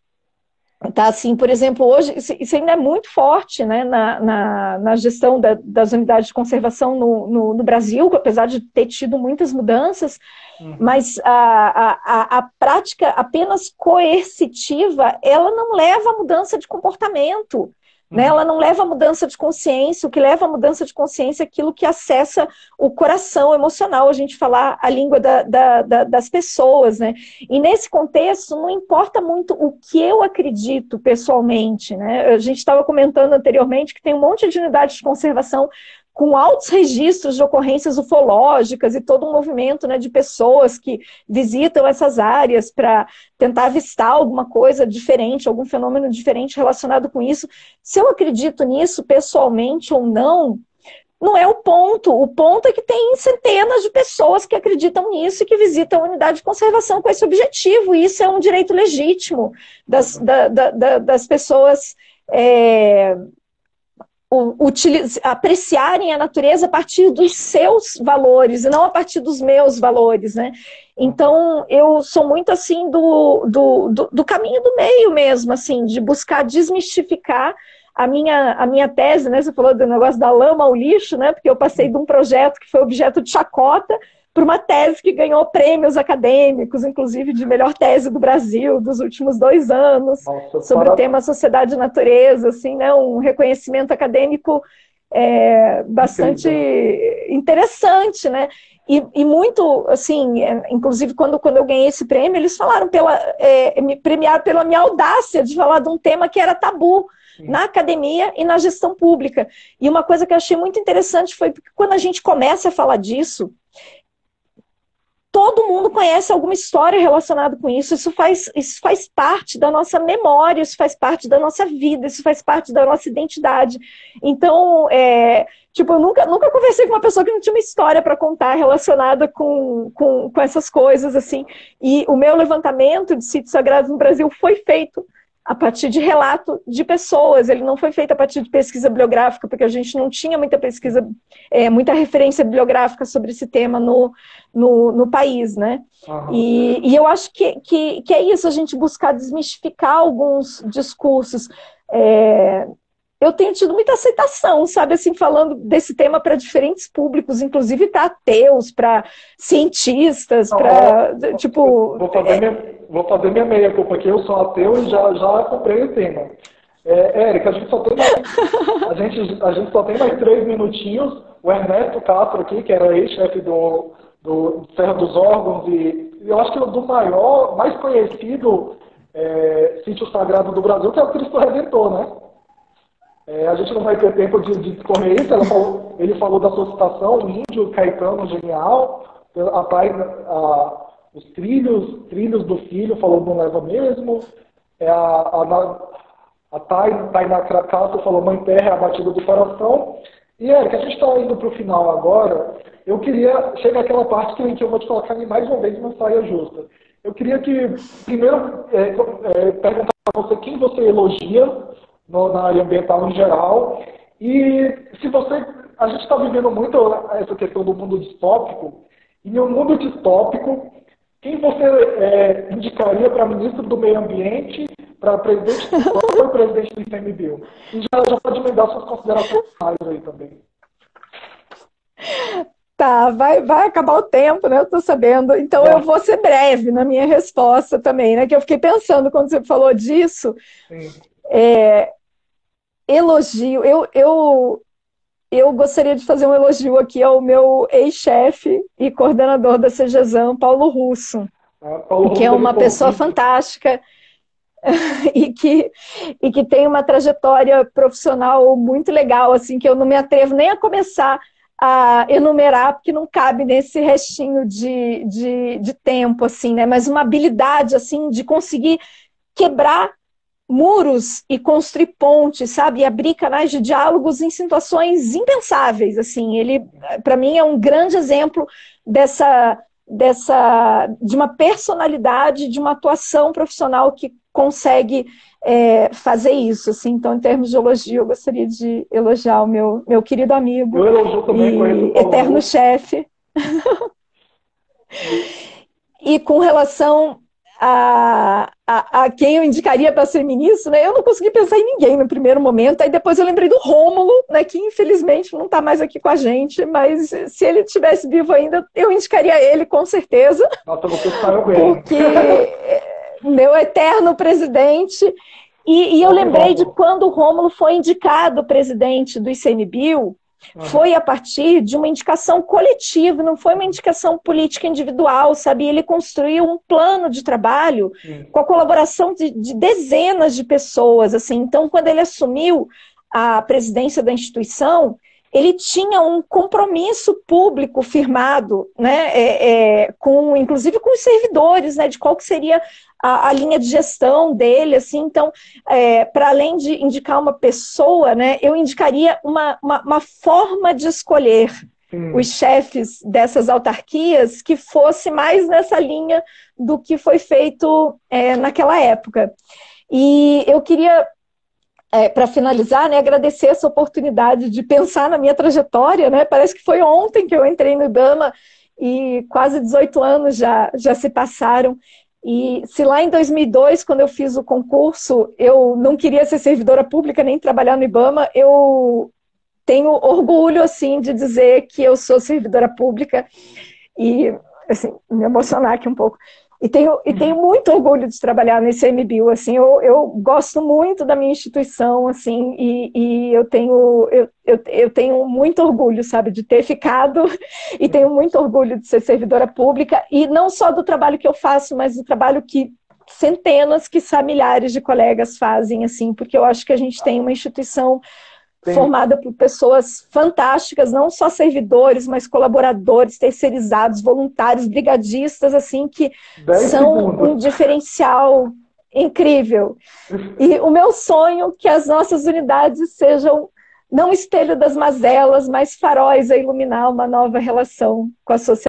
C: tá, assim, por exemplo, hoje, isso ainda é muito forte, né, na gestão das unidades de conservação no Brasil, apesar de ter tido muitas mudanças, mas a prática apenas coercitiva, ela não leva a mudança de comportamento, né? Ela não leva a mudança de consciência. O que leva a mudança de consciência é aquilo que acessa o coração emocional, a gente falar a língua das pessoas, né? E nesse contexto, não importa muito o que eu acredito pessoalmente, né? A gente estava comentando anteriormente que tem um monte de unidades de conservação com altos registros de ocorrências ufológicas e todo um movimento, né, de pessoas que visitam essas áreas para tentar avistar alguma coisa diferente, algum fenômeno diferente relacionado com isso. Se eu acredito nisso pessoalmente ou não, não é o ponto. O ponto é que tem centenas de pessoas que acreditam nisso e que visitam a unidade de conservação com esse objetivo, e isso é um direito legítimo das pessoas apreciarem a natureza a partir dos seus valores e não a partir dos meus valores, né? Então, eu sou muito assim do caminho do meio mesmo, assim, de buscar desmistificar a minha tese, né? Você falou do negócio da lama ao lixo, né? Porque eu passei de um projeto que foi objeto de chacota para uma tese que ganhou prêmios acadêmicos, inclusive de melhor tese do Brasil dos últimos 2 anos, sobre o tema sociedade e natureza, assim, né? Um reconhecimento acadêmico bastante interessante, né? E muito, assim, inclusive quando eu ganhei esse prêmio, eles falaram me premiaram pela minha audácia de falar de um tema que era tabu na academia e na gestão pública. E uma coisa que eu achei muito interessante foi porque quando a gente começa a falar disso, todo mundo conhece alguma história relacionada com isso. Isso faz parte da nossa memória, isso faz parte da nossa vida, isso faz parte da nossa identidade. Então, eu nunca conversei com uma pessoa que não tinha uma história para contar relacionada com essas coisas, assim. E o meu levantamento de sítios sagrados no Brasil foi feito a partir de relato de pessoas. Ele não foi feito a partir de pesquisa bibliográfica, porque a gente não tinha muita pesquisa, muita referência bibliográfica sobre esse tema no país, né? Uhum. E eu acho que é isso, a gente buscar desmistificar alguns discursos. Eu tenho tido muita aceitação, sabe, assim, falando desse tema para diferentes públicos, inclusive para ateus, para cientistas, para, tipo...
A: Vou fazer minha meia-culpa aqui, eu sou ateu e já comprei o tema. Érica, a gente só tem mais 3 minutinhos. O Ernesto Castro aqui, que era ex-chefe do Serra dos Órgãos, e eu acho que é do mais conhecido sítio sagrado do Brasil, que é o Cristo Redentor, né? A gente não vai ter tempo de discorrer isso. Ele falou da sua citação, o índio Caetano Genial, os trilhos do filho, falou não leva mesmo. A Tainá Cracato falou mãe terra é a batida do coração. E que a gente está indo para o final agora, eu queria chegar àquela parte que eu vou te colocar mais uma vez uma saia justa. Eu queria que, primeiro, perguntar para você quem você elogia na área ambiental em geral. E se a gente está vivendo muito essa questão do mundo distópico, e no mundo distópico, quem você indicaria para ministro do Meio Ambiente, para presidente do presidente do ICMBio? E já pode me dar suas considerações aí também.
C: Tá, vai acabar o tempo, né? Eu tô sabendo. Então eu vou ser breve na minha resposta também, né? Que eu fiquei pensando quando você falou disso. Sim. Elogio. Eu gostaria de fazer um elogio aqui ao meu ex-chefe e coordenador da CGESAM, Paulo Russo, que é uma pessoa fantástica e que tem uma trajetória profissional muito legal, assim, que eu não me atrevo nem a começar a enumerar, porque não cabe nesse restinho de tempo, assim, né? Mas uma habilidade, assim, de conseguir quebrar muros e construir pontes, sabe? E abrir canais de diálogos em situações impensáveis, assim. Ele, para mim, é um grande exemplo de uma personalidade, de uma atuação profissional que consegue fazer isso, assim. Então, em termos de elogio, eu gostaria de elogiar o meu querido amigo e eterno chefe. E com relação a quem eu indicaria para ser ministro, né? Eu não consegui pensar em ninguém no primeiro momento, aí depois eu lembrei do Rômulo, né, que infelizmente não está mais aqui com a gente, mas se ele estivesse vivo ainda, eu indicaria ele com certeza.
A: Nossa, você saiu bem.
C: Porque meu eterno presidente, e eu lembrei de quando o Rômulo foi indicado presidente do ICMBio, foi a partir de uma indicação coletiva, não foi uma indicação política individual, sabe? Ele construiu um plano de trabalho com a colaboração de dezenas de pessoas, assim. Então, quando ele assumiu a presidência da instituição, ele tinha um compromisso público firmado, né? Inclusive com os servidores, né? De qual que seria a linha de gestão dele, assim. Então, para além de indicar uma pessoa, né, eu indicaria uma forma de escolher os chefes dessas autarquias que fosse mais nessa linha do que foi feito naquela época. E eu queria, para finalizar, né, agradecer essa oportunidade de pensar na minha trajetória, né? Parece que foi ontem que eu entrei no IBAMA e quase 18 anos já se passaram. E se lá em 2002, quando eu fiz o concurso, eu não queria ser servidora pública nem trabalhar no IBAMA, eu tenho orgulho, assim, de dizer que eu sou servidora pública e, assim, me emocionar aqui um pouco. E tenho muito orgulho de trabalhar nesse MBio, assim, eu gosto muito da minha instituição, assim, e eu tenho muito orgulho, sabe, de ter ficado, e tenho muito orgulho de ser servidora pública, e não só do trabalho que eu faço, mas do trabalho que centenas, quiçá milhares de colegas fazem, assim, porque eu acho que a gente tem uma instituição formada por pessoas fantásticas, não só servidores, mas colaboradores, terceirizados, voluntários, brigadistas, assim, que
A: 10
C: são
A: segundos.
C: um diferencial incrível. E o meu sonho é que as nossas unidades sejam não espelho das mazelas, mas faróis a iluminar uma nova relação com a sociedade.